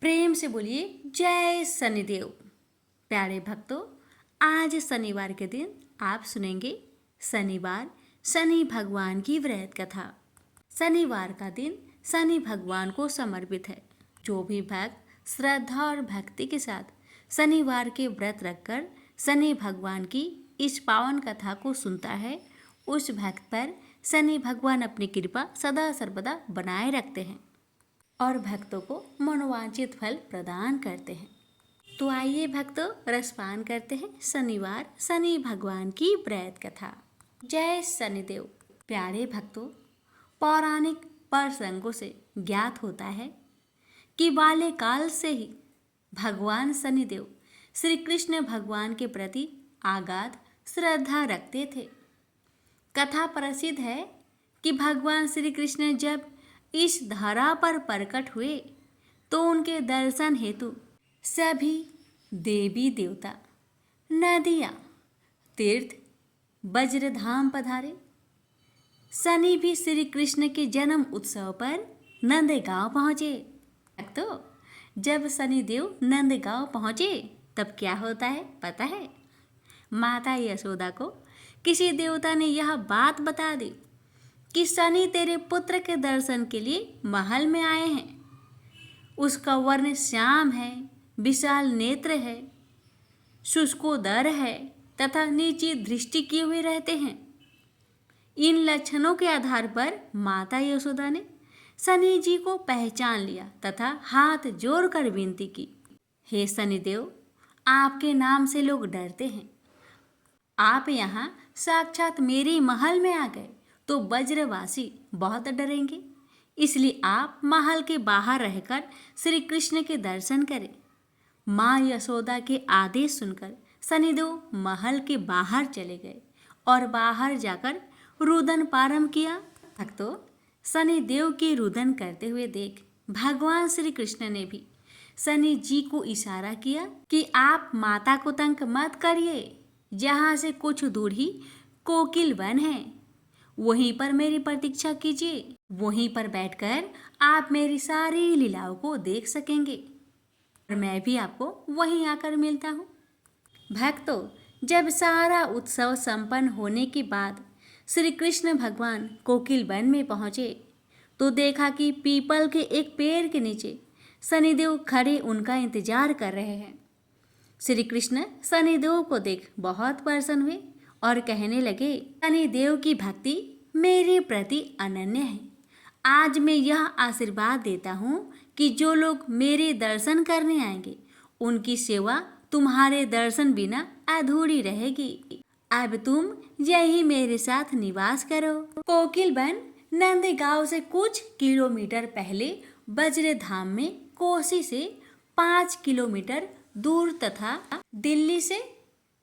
प्रेम से बोलिए जय शनिदेव। प्यारे भक्तों, आज शनिवार के दिन आप सुनेंगे शनिवार शनि भगवान की व्रत कथा। शनिवार का दिन शनि भगवान को समर्पित है। जो भी भक्त श्रद्धा और भक्ति के साथ शनिवार के व्रत रखकर शनि भगवान की इस पावन कथा को सुनता है, उस भक्त पर शनि भगवान अपनी कृपा सदा सर्वदा बनाए रखते हैं और भक्तों को मनोवांछित फल प्रदान करते हैं। तो आइए भक्तों, रसपान करते हैं शनिवार शनि भगवान की व्रत कथा। जय शनिदेव। प्यारे भक्तों, पौराणिक प्रसंगों से ज्ञात होता है कि बाल्यकाल से ही भगवान शनिदेव श्री कृष्ण भगवान के प्रति अगाध श्रद्धा रखते थे। कथा प्रसिद्ध है कि भगवान श्री कृष्ण जब इस धरा पर प्रकट हुए तो उनके दर्शन हेतु सभी देवी देवता, नदियाँ, तीर्थ, वज्रधाम पधारे। शनि भी श्री कृष्ण के जन्म उत्सव पर नंदगांव पहुँचे। तो जब शनिदेव नंदगांव पहुँचे तब क्या होता है पता है? माता यशोदा को किसी देवता ने यह बात बता दी कि शनि तेरे पुत्र के दर्शन के लिए महल में आए हैं। उसका वर्ण श्याम है, विशाल नेत्र है, शुष्कोदर है तथा नीची दृष्टि किए हुए रहते हैं। इन लक्षणों के आधार पर माता यशोदा ने शनि जी को पहचान लिया तथा हाथ जोड़कर विनती की, हे शनिदेव, आपके नाम से लोग डरते हैं। आप यहाँ साक्षात मेरे महल में आ गए तो ब्रजवासी बहुत डरेंगे, इसलिए आप महल के बाहर रहकर श्री कृष्ण के दर्शन करें। माँ यशोदा के आदेश सुनकर शनिदेव महल के बाहर चले गए और बाहर जाकर रुदन प्रारंभ किया। भक्तों, शनिदेव के रुदन करते हुए देख भगवान श्री कृष्ण ने भी शनि जी को इशारा किया कि आप माता को तंग मत करिए। जहाँ से कुछ दूर ही कोकिल वन है, वहीं पर मेरी प्रतीक्षा कीजिए। वहीं पर बैठकर आप मेरी सारी लीलाओं को देख सकेंगे और मैं भी आपको वहीं आकर मिलता हूँ। भक्तों, जब सारा उत्सव संपन्न होने के बाद श्री कृष्ण भगवान कोकिल वन में पहुँचे तो देखा कि पीपल के एक पेड़ के नीचे शनिदेव खड़े उनका इंतजार कर रहे हैं। श्री कृष्ण शनिदेव को देख बहुत प्रसन्न हुए और कहने लगे, शनिदेव की भक्ति मेरे प्रति अनन्य है। आज मैं यह आशीर्वाद देता हूँ कि जो लोग मेरे दर्शन करने आएंगे उनकी सेवा तुम्हारे दर्शन बिना अधूरी रहेगी। अब तुम यही मेरे साथ निवास करो। कोकिल वन नंदगांव से कुछ किलोमीटर पहले वज्रधाम में कोसी से 5 किलोमीटर दूर तथा दिल्ली से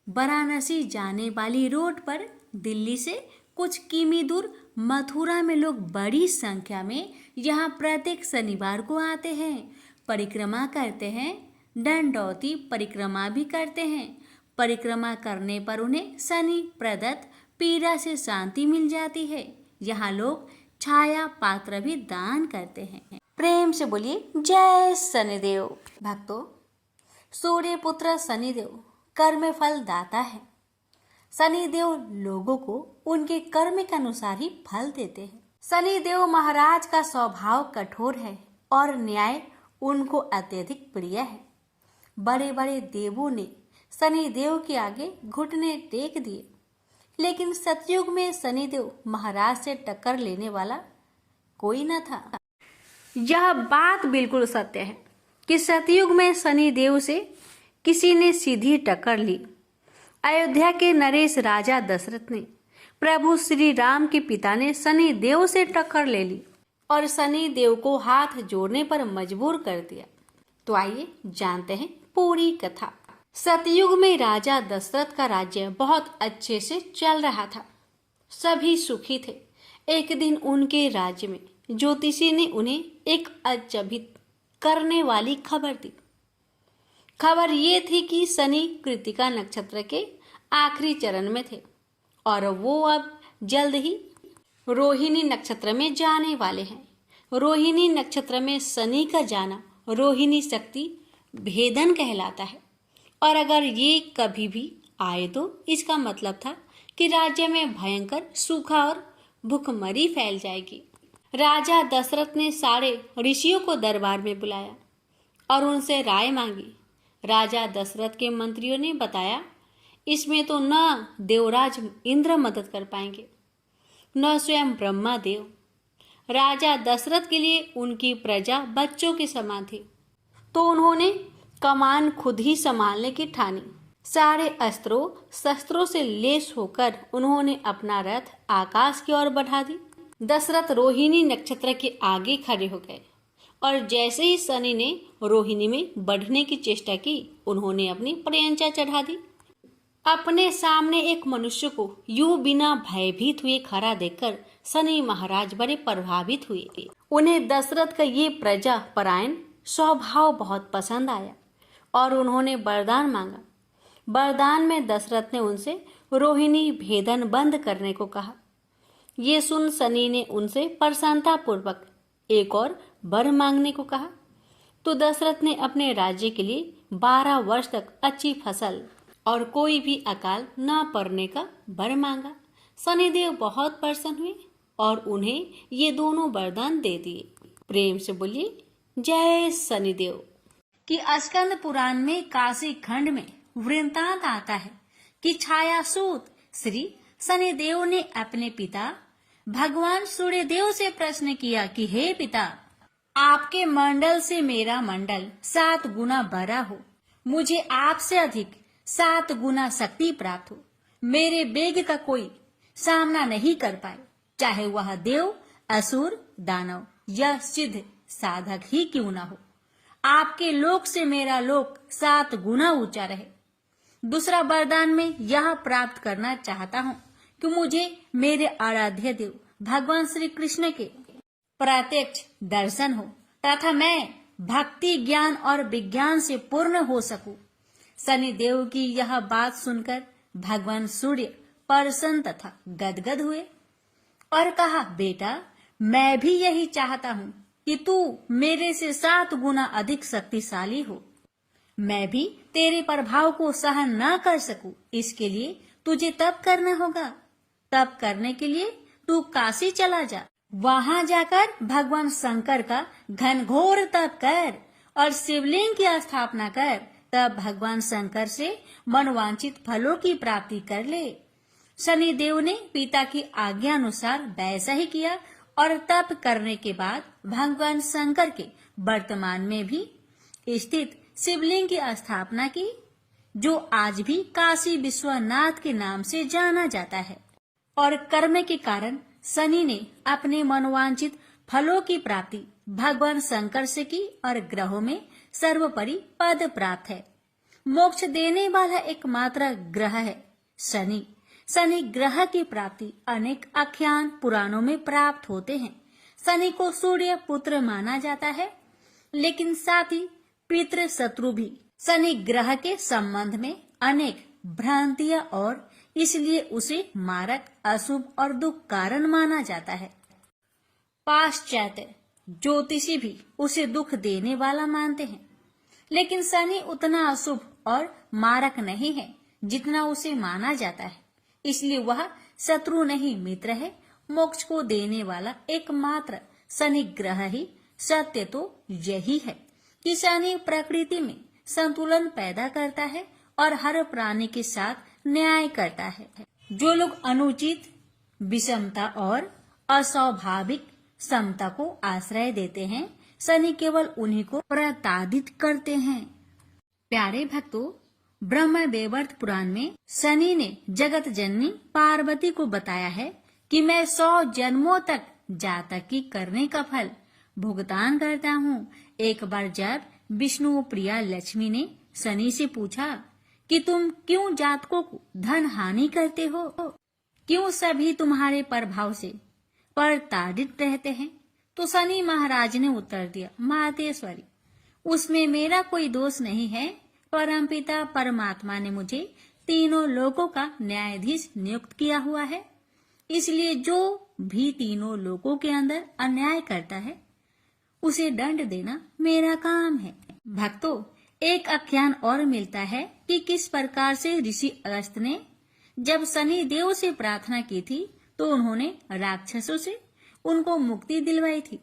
वाराणसी जाने वाली रोड पर दिल्ली से कुछ किमी दूर मथुरा में लोग बड़ी संख्या में यहाँ प्रत्येक शनिवार को आते हैं, परिक्रमा करते हैं, दंडौती परिक्रमा भी करते हैं। परिक्रमा करने पर उन्हें शनि प्रदत्त पीड़ा से शांति मिल जाती है। यहाँ लोग छाया पात्र भी दान करते हैं। प्रेम से बोलिए जय शनिदेव। भक्तों, सूर्य पुत्र शनिदेव कर्म फल दाता है। शनिदेव लोगों को उनके कर्म के अनुसार ही फल देते हैं। शनिदेव महाराज का स्वभाव कठोर है और न्याय उनको अत्यधिक प्रिय है। बड़े बड़े देवों ने शनिदेव के आगे घुटने टेक दिए, लेकिन सतयुग में शनिदेव महाराज से टक्कर लेने वाला कोई न था। यह बात बिल्कुल सत्य है कि सतयुग में शनिदेव से किसी ने सीधी टक्कर ली। अयोध्या के नरेश राजा दशरथ ने प्रभु श्री राम के पिता ने शनिदेव से टक्कर ले ली और शनिदेव को हाथ जोड़ने पर मजबूर कर दिया। तो आइए जानते हैं पूरी कथा। सतयुग में राजा दशरथ का राज्य बहुत अच्छे से चल रहा था, सभी सुखी थे। एक दिन उनके राज्य में ज्योतिषी ने उन्हें एक अचंभित करने वाली खबर दी। खबर ये थी कि शनि कृत्तिका नक्षत्र के आखिरी चरण में थे और वो अब जल्द ही रोहिणी नक्षत्र में जाने वाले हैं। रोहिणी नक्षत्र में शनि का जाना रोहिणी शक्ति भेदन कहलाता है। और अगर ये कभी भी आए तो इसका मतलब था कि राज्य में भयंकर सूखा और भूखमरी फैल जाएगी। राजा दशरथ ने सारे ऋषियों को दरबार में बुलाया और उनसे राय मांगी। राजा दशरथ के मंत्रियों ने बताया, इसमें तो न देवराज इंद्र मदद कर पाएंगे, न स्वयं ब्रह्मा देव। राजा दशरथ के लिए उनकी प्रजा बच्चों के समान थी, तो उन्होंने कमान खुद ही संभालने की ठानी। सारे अस्त्रों शस्त्रों से लेस होकर उन्होंने अपना रथ आकाश की ओर बढ़ा दी। दशरथ रोहिणी नक्षत्र के आगे खड़े हो गए और जैसे ही शनि ने रोहिणी में बढ़ने की चेष्टा की, उन्होंने अपनी प्रयंचा चढ़ा दी। अपने सामने एक मनुष्य को यूं बिना भयभीत हुए खड़ा देखकर शनि महाराज बड़े प्रभावित हुए। उन्हें दशरथ का ये प्रजा परायण स्वभाव बहुत पसंद आया और उन्होंने वरदान मांगा। वरदान में दशरथ ने उनसे रोहिणी भेदन बंद करने को कहा। ये सुन शनि ने उनसे प्रसन्नता पूर्वक एक और वर मांगने को कहा। तो दशरथ ने अपने राज्य के लिए 12 वर्ष तक अच्छी फसल और कोई भी अकाल न पड़ने का वर मांगा। शनिदेव बहुत प्रसन्न हुए और उन्हें ये दोनों वरदान दे दिए। प्रेम से बोलिए जय शनिदेव। कि स्कंद पुराण में काशी खंड में वृत्तांत आता है कि छायासूत श्री शनिदेव ने अपने पिता भगवान सूर्यदेव से प्रश्न किया कि हे पिता, आपके मंडल से मेरा मंडल 7 गुना बड़ा हो, मुझे आपसे अधिक 7 गुना शक्ति प्राप्त हो, मेरे वेग का कोई सामना नहीं कर पाए, चाहे वह देव, असुर, दानव या सिद्ध साधक ही क्यों ना हो। आपके लोक से मेरा लोक 7 गुना ऊंचा रहे। दूसरा वरदान में यह प्राप्त करना चाहता हूँ कि मुझे मेरे आराध्य देव भगवान श्री कृष्ण के प्रत्यक्ष दर्शन हो तथा मैं भक्ति, ज्ञान और विज्ञान से पूर्ण हो सकूं। शनिदेव की यह बात सुनकर भगवान सूर्य प्रसन्न तथा गदगद हुए और कहा, बेटा, मैं भी यही चाहता हूँ कि तू मेरे से 7 गुना अधिक शक्तिशाली हो। मैं भी तेरे प्रभाव को सहन न कर सकूं, इसके लिए तुझे तप करना होगा। तप करने के लिए तू काशी चला जा, वहां जाकर भगवान शंकर का घनघोर तप कर और शिवलिंग की स्थापना कर, तब भगवान शंकर से मनवांछित फलों की प्राप्ति कर ले। शनिदेव ने पिता की आज्ञा अनुसार वैसा ही किया और तप करने के बाद भगवान शंकर के वर्तमान में भी स्थित शिवलिंग की स्थापना की, जो आज भी काशी विश्वनाथ के नाम से जाना जाता है। और कर्म के कारण शनि ने अपने मनोवांछित फलों की प्राप्ति भगवान शंकर से की और ग्रहों में सर्वोपरि पद प्राप्त है। मोक्ष देने वाला एकमात्र ग्रह है शनि। शनि ग्रह की प्राप्ति अनेक आख्यान पुराणों में प्राप्त होते हैं। शनि को सूर्य पुत्र माना जाता है, लेकिन साथ ही पितृ शत्रु भी। शनि ग्रह के संबंध में अनेक भ्रांतियां और इसलिए उसे मारक, अशुभ और दुख कारण माना जाता है। पाश्चात्य ज्योतिषी भी उसे दुख देने वाला मानते हैं, लेकिन शनि उतना अशुभ और मारक नहीं है जितना उसे माना जाता है। इसलिए वह शत्रु नहीं मित्र है। मोक्ष को देने वाला एकमात्र शनि ग्रह ही सत्य तो यही है कि शनि प्रकृति में संतुलन पैदा करता है और हर प्राणी के साथ न्याय करता है। जो लोग अनुचित, विषमता और अस्वाभाविक समता को आश्रय देते हैं, शनि केवल उन्हीं को प्रताड़ित करते हैं। प्यारे भक्तों, ब्रह्म वैवर्त पुराण में शनि ने जगत जननी पार्वती को बताया है कि मैं 100 जन्मों तक जातक की करने का फल भुगतान करता हूँ। एक बार जब विष्णु प्रिया लक्ष्मी ने शनि से पूछा कि तुम क्यों जातकों को धन हानि करते हो, क्यों सभी तुम्हारे प्रभाव से प्रताड़ित रहते हैं, तो शनि महाराज ने उत्तर दिया, मातेश्वरी, उसमें मेरा कोई दोष नहीं है। परमपिता परमात्मा ने मुझे तीनों लोकों का न्यायाधीश नियुक्त किया हुआ है। इसलिए जो भी तीनों लोकों के अंदर अन्याय करता है, उसे दंड देना मेरा काम है। भक्तों, एक आख्यान और मिलता है कि किस प्रकार से ऋषि अगस्त्य ने जब शनि देव से प्रार्थना की थी तो उन्होंने राक्षसों से उनको मुक्ति दिलवाई थी।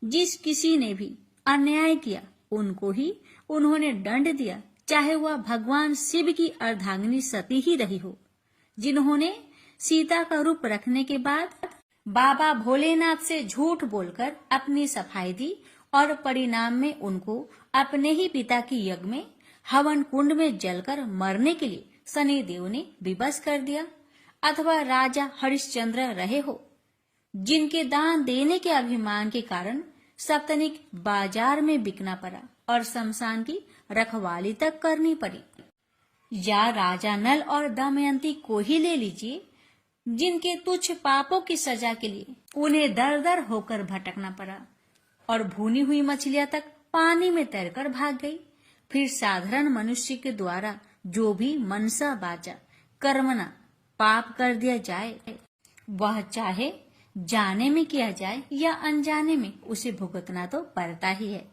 जिस किसी ने भी अन्याय किया उनको ही उन्होंने दंड दिया, चाहे वह भगवान शिव की अर्धांगिनी सती ही रही हो, जिन्होंने सीता का रूप रखने के बाद बाबा भोलेनाथ से झूठ बोलकर अपनी सफाई दी और परिणाम में उनको अपने ही पिता की यज्ञ में हवन कुंड में जलकर मरने के लिए शनि देव ने विवश कर दिया। अथवा राजा हरिश्चंद्र रहे हो, जिनके दान देने के अभिमान के कारण सप्तनिक बाजार में बिकना पड़ा और शमशान की रखवाली तक करनी पड़ी। या राजा नल और दमयंती को ही ले लीजिए, जिनके तुच्छ पापों की सजा के लिए उन्हें दर दर होकर भटकना पड़ा और भुनी हुई मछलियां तक पानी में तैरकर भाग गई। फिर साधारण मनुष्य के द्वारा जो भी मनसा वाचा कर्मणा पाप कर दिया जाए, वह चाहे जाने में किया जाए या अनजाने में, उसे भुगतना तो पड़ता ही है।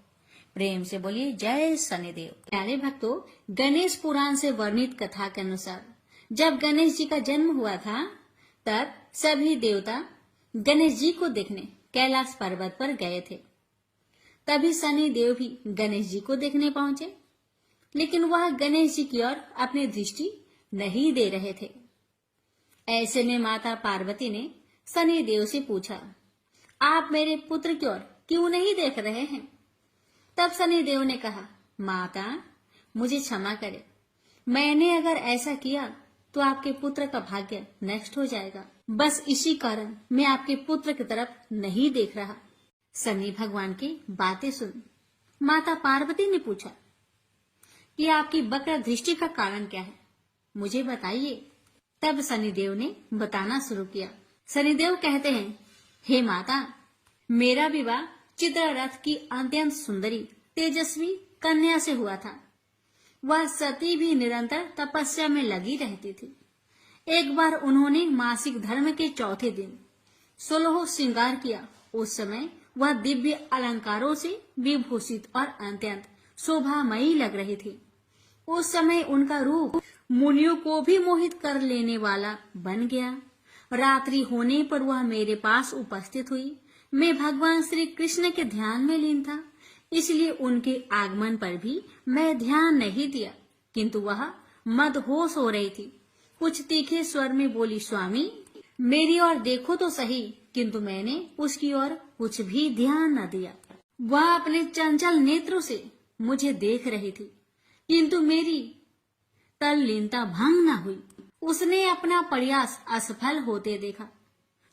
प्रेम से बोलिए जय शनिदेव। प्यारे भक्तों, गणेश पुराण से वर्णित कथा के अनुसार जब गणेश जी का जन्म हुआ था तब सभी देवता गणेश जी को देखने कैलाश पर्वत पर गए थे। तभी शनि देव भी गणेश जी को देखने पहुंचे, लेकिन वह गणेश जी की ओर अपनी दृष्टि नहीं दे रहे थे। ऐसे में माता पार्वती ने शनि देव से पूछा, आप मेरे पुत्र की ओर क्यों नहीं देख रहे हैं? तब शनि देव ने कहा, माता मुझे क्षमा करे, मैंने अगर ऐसा किया तो आपके पुत्र का भाग्य नष्ट हो जाएगा। बस इसी कारण मैं आपके पुत्र की तरफ नहीं देख रहा। शनि भगवान की बातें सुन माता पार्वती ने पूछा कि आपकी वक्र दृष्टि का कारण क्या है, मुझे बताइए। तब शनिदेव ने बताना शुरू किया। शनिदेव कहते हैं, हे माता, मेरा विवाह चित्ररथ की अत्यंत सुंदरी तेजस्वी कन्या से हुआ था। वह सती भी निरंतर तपस्या में लगी रहती थी। एक बार उन्होंने मासिक धर्म के चौथे दिन 16 श्रृंगार किया। उस समय वह दिव्य अलंकारों से विभूषित और अत्यंत शोभामयी लग रही थी। उस समय उनका रूप मुनियों को भी मोहित कर लेने वाला बन गया। रात्रि होने पर वह मेरे पास उपस्थित हुई। मैं भगवान श्री कृष्ण के ध्यान में लीन था, इसलिए उनके आगमन पर भी मैं ध्यान नहीं दिया, किंतु वह मदहोश हो रही थी। कुछ तीखे स्वर में बोली, स्वामी मेरी ओर देखो तो सही, किंतु मैंने उसकी ओर कुछ भी ध्यान न दिया। वह अपने चंचल नेत्रों से मुझे देख रही थी, किंतु मेरी तल्लीनता भंग न हुई। उसने अपना प्रयास असफल होते देखा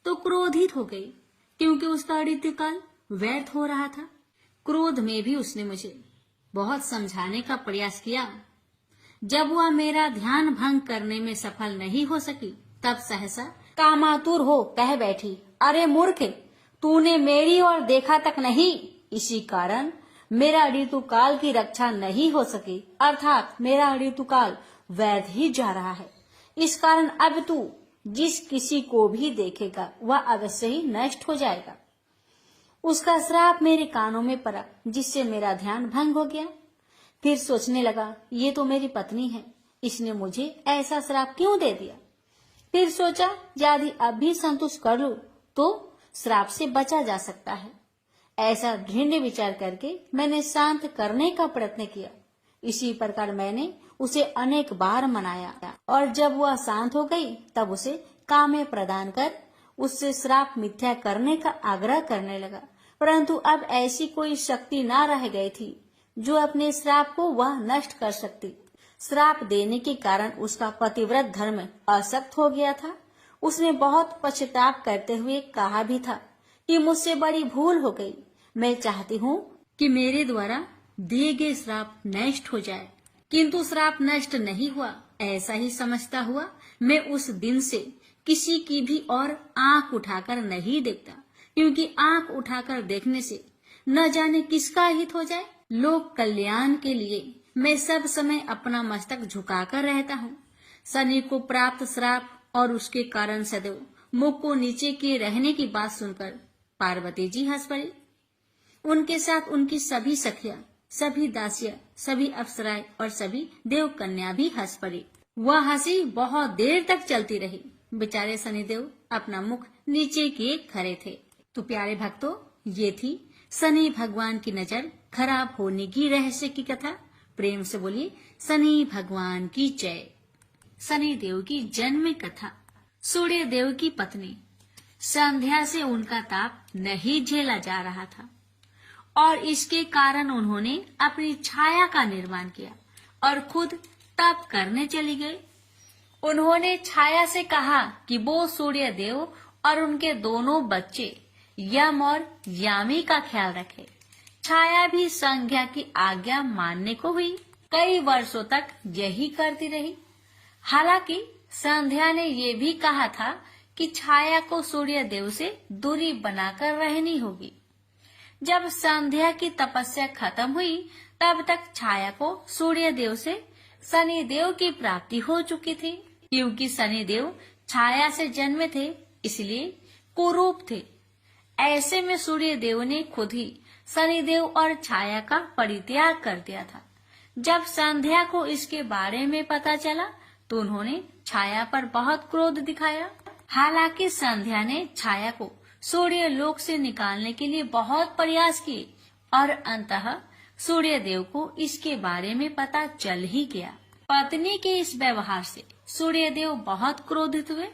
तो क्रोधित हो गई, क्योंकि उसका ऋतुकाल व्यर्थ हो रहा था। क्रोध में भी उसने मुझे बहुत समझाने का प्रयास किया। जब वह मेरा ध्यान भंग करने में सफल नहीं हो सकी, तब सहसा कामातुर हो कह बैठी, अरे मूर्ख, तूने मेरी ओर देखा तक नहीं, इसी कारण मेरा ऋतुकाल की रक्षा नहीं हो सकी, अर्थात मेरा ऋतुकाल व्यर्थ ही जा रहा है। इस कारण अब तू जिस किसी को भी देखेगा वह अवश्य ही नष्ट हो जाएगा। उसका श्राप मेरे कानों में पड़ा, जिससे मेरा ध्यान भंग हो गया। फिर सोचने लगा, ये तो मेरी पत्नी है, इसने मुझे ऐसा श्राप क्यों दे दिया। फिर सोचा, यदि अब भी संतुष्ट कर लूं तो श्राप से बचा जा सकता है। ऐसा दृढ़ विचार करके मैंने शांत करने का प्रयत्न किया। इसी प्रकार मैंने उसे अनेक बार मनाया और जब वह शांत हो गई तब उसे काम्य प्रदान कर उससे श्राप मिथ्या करने का आग्रह करने लगा। परंतु अब ऐसी कोई शक्ति न रह गई थी जो अपने श्राप को वह नष्ट कर सकती। श्राप देने के कारण उसका पतिव्रत धर्म असक्त हो गया था। उसने बहुत पश्चाताप करते हुए कहा भी था कि मुझसे बड़ी भूल हो गई, मैं चाहती हूँ कि मेरे द्वारा दिए गए श्राप नष्ट हो जाए, किंतु श्राप नष्ट नहीं हुआ। ऐसा ही समझता हुआ मैं उस दिन से किसी की भी और आंख उठाकर नहीं देखता, क्योंकि आंख उठाकर देखने से न जाने किसका हित हो जाए। लोक कल्याण के लिए मैं सब समय अपना मस्तक झुकाकर रहता हूँ। शनि को प्राप्त श्राप और उसके कारण सदैव मुख को नीचे किए रहने की बात सुनकर पार्वती जी हंस पड़ी। उनके साथ उनकी सभी सखियां, सभी दासियां, सभी अप्सराएं और सभी देव कन्या भी हंस पड़ी। वह हंसी बहुत देर तक चलती रही। बेचारे शनिदेव अपना मुख नीचे किए खड़े थे। तो प्यारे भक्तों, ये थी शनि भगवान की नजर खराब होने की रहस्य की कथा। प्रेम से बोलिए शनि भगवान की जय। शनि देव की जन्म कथा। सूर्य देव की पत्नी संध्या से उनका ताप नहीं झेला जा रहा था और इसके कारण उन्होंने अपनी छाया का निर्माण किया और खुद तप करने चली गई। उन्होंने छाया से कहा कि वो सूर्य देव और उनके दोनों बच्चे यम और यामी का ख्याल रखे। छाया भी संध्या की आज्ञा मानने को हुई। कई वर्षों तक यही करती रही। हालांकि संध्या ने ये भी कहा था कि छाया को सूर्य देव से दूरी बनाकर रहनी होगी। जब संध्या की तपस्या खत्म हुई तब तक छाया को सूर्य देव से शनि देव की प्राप्ति हो चुकी थी। क्योंकि शनि देव छाया से जन्मे थे, इसलिए कुरूप थे। ऐसे में सूर्य देव ने खुद ही शनि देव और छाया का परित्याग कर दिया था। जब संध्या को इसके बारे में पता चला तो उन्होंने छाया पर बहुत क्रोध दिखाया। हालांकि संध्या ने छाया को सूर्य लोक से निकालने के लिए बहुत प्रयास किए और अंततः सूर्य देव को इसके बारे में पता चल ही गया। पत्नी के इस व्यवहार से सूर्य देव बहुत क्रोधित हुए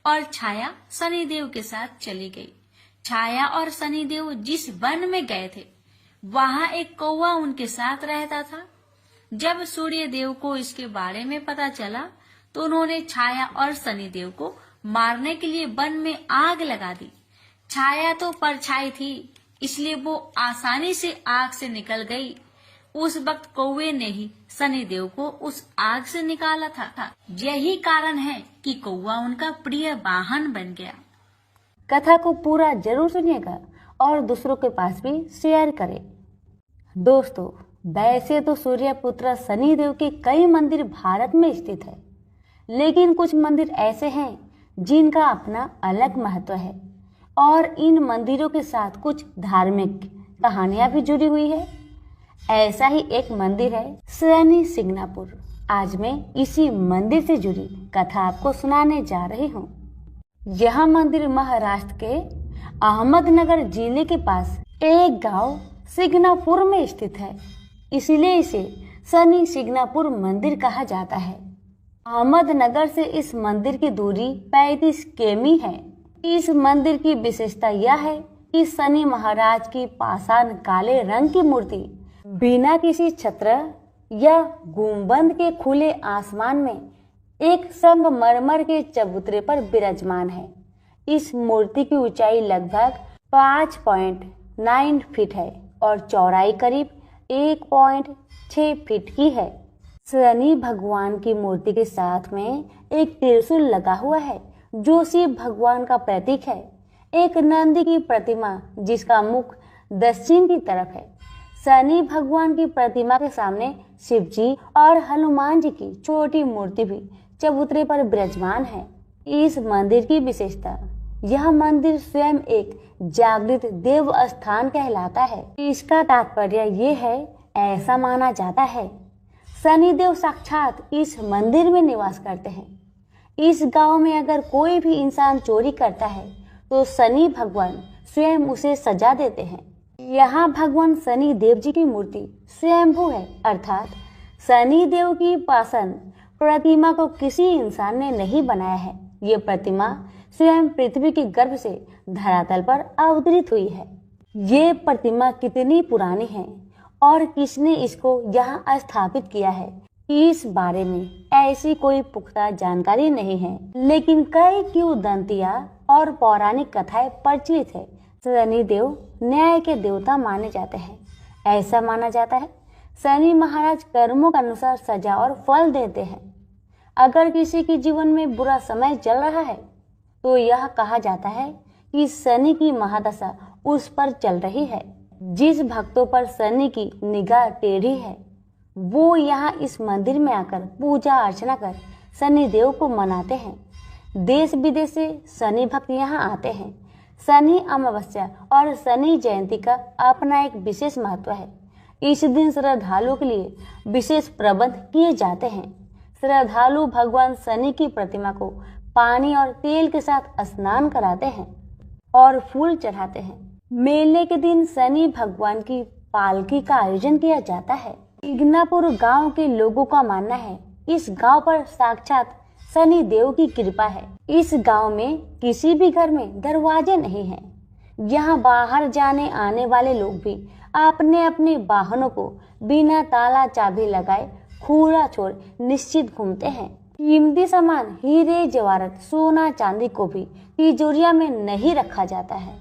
और छाया शनि देव के साथ चली गई। छाया और शनि देव जिस वन में गए थे वहाँ एक कौवा उनके साथ रहता था। जब सूर्य देव को इसके बारे में पता चला तो उन्होंने छाया और शनि देव को मारने के लिए वन में आग लगा दी। छाया तो परछाई थी, इसलिए वो आसानी से आग से निकल गई। उस वक्त कौवे ने ही शनि देव को उस आग से निकाला था। यही कारण है कि कौवा उनका प्रिय वाहन बन गया। कथा को पूरा जरूर सुनिएगा और दूसरों के पास भी शेयर करें। दोस्तों, वैसे तो सूर्य पुत्र शनि देव के कई मंदिर भारत में स्थित है, लेकिन कुछ मंदिर ऐसे हैं जिनका अपना अलग महत्व है और इन मंदिरों के साथ कुछ धार्मिक कहानियां भी जुड़ी हुई है। ऐसा ही एक मंदिर है शनि सिंगनापुर। आज मैं इसी मंदिर से जुड़ी कथा आपको सुनाने जा रही हूँ। यह मंदिर महाराष्ट्र के अहमदनगर जिले के पास एक गांव सिंगनापुर में स्थित है, इसलिए इसे शनि सिंगनापुर मंदिर कहा जाता है। अहमदनगर से इस मंदिर की दूरी 35 किमी है। इस मंदिर की विशेषता यह है कि शनि महाराज की पाषाण काले रंग की मूर्ति बिना किसी छत्र या गुंबद के खुले आसमान में एक संगमरमर के चबूतरे पर विराजमान है। इस मूर्ति की ऊंचाई लगभग 5.9 फीट है और चौड़ाई करीब 1.6 फीट की है। शनि भगवान की मूर्ति के साथ में एक त्रिशूल लगा हुआ है जो शिव भगवान का प्रतीक है। एक नंदी की प्रतिमा जिसका मुख दक्षिण की तरफ है। शनि भगवान की प्रतिमा के सामने शिव जी और हनुमान जी की छोटी मूर्ति भी चबूतरे पर विराजमान है। इस मंदिर की विशेषता, यह मंदिर स्वयं एक जागृत देव स्थान कहलाता है। इसका तात्पर्य ये है, ऐसा माना जाता है शनि देव साक्षात इस मंदिर में निवास करते हैं। इस गांव में अगर कोई भी इंसान चोरी करता है तो शनि भगवान स्वयं उसे सजा देते हैं। यहाँ भगवान शनि देव जी की मूर्ति स्वयंभू है, अर्थात शनि देव की पाषाण प्रतिमा को किसी इंसान ने नहीं बनाया है। ये प्रतिमा स्वयं पृथ्वी के गर्भ से धरातल पर अवतरित हुई है। ये प्रतिमा कितनी पुरानी है और किसने इसको यहाँ स्थापित किया है, इस बारे में ऐसी कोई पुख्ता जानकारी नहीं है, लेकिन कई किंवदंतियां और पौराणिक कथाएं प्रचलित है। शनि देव न्याय के देवता माने जाते हैं। ऐसा माना जाता है शनि महाराज कर्मों के अनुसार सजा और फल देते हैं। अगर किसी के जीवन में बुरा समय चल रहा है तो यह कहा जाता है कि शनि की महादशा उस पर चल रही है। जिस भक्तों पर शनि की निगाह टेढ़ी है वो यहाँ इस मंदिर में आकर पूजा अर्चना कर शनि देव को मनाते हैं। देश विदेश से शनि भक्त यहाँ आते हैं। शनि अमावस्या और शनि जयंती का अपना एक विशेष महत्व है। इस दिन श्रद्धालुओं के लिए विशेष प्रबंध किए जाते हैं। श्रद्धालु भगवान शनि की प्रतिमा को पानी और तेल के साथ स्नान कराते हैं और फूल चढ़ाते हैं। मेले के दिन शनि भगवान की पालकी का आयोजन किया जाता है। इग्नापुर गांव के लोगों का मानना है इस गांव पर साक्षात शनि देव की कृपा है। इस गांव में किसी भी घर में दरवाजे नहीं हैं। यहाँ बाहर जाने आने वाले लोग भी अपने अपने वाहनों को बिना ताला चाबी लगाए खुला छोड़ निश्चित घूमते हैं। कीमती सामान हीरे जवाहरात सोना चांदी को भी तिजोरिया में नहीं रखा जाता है।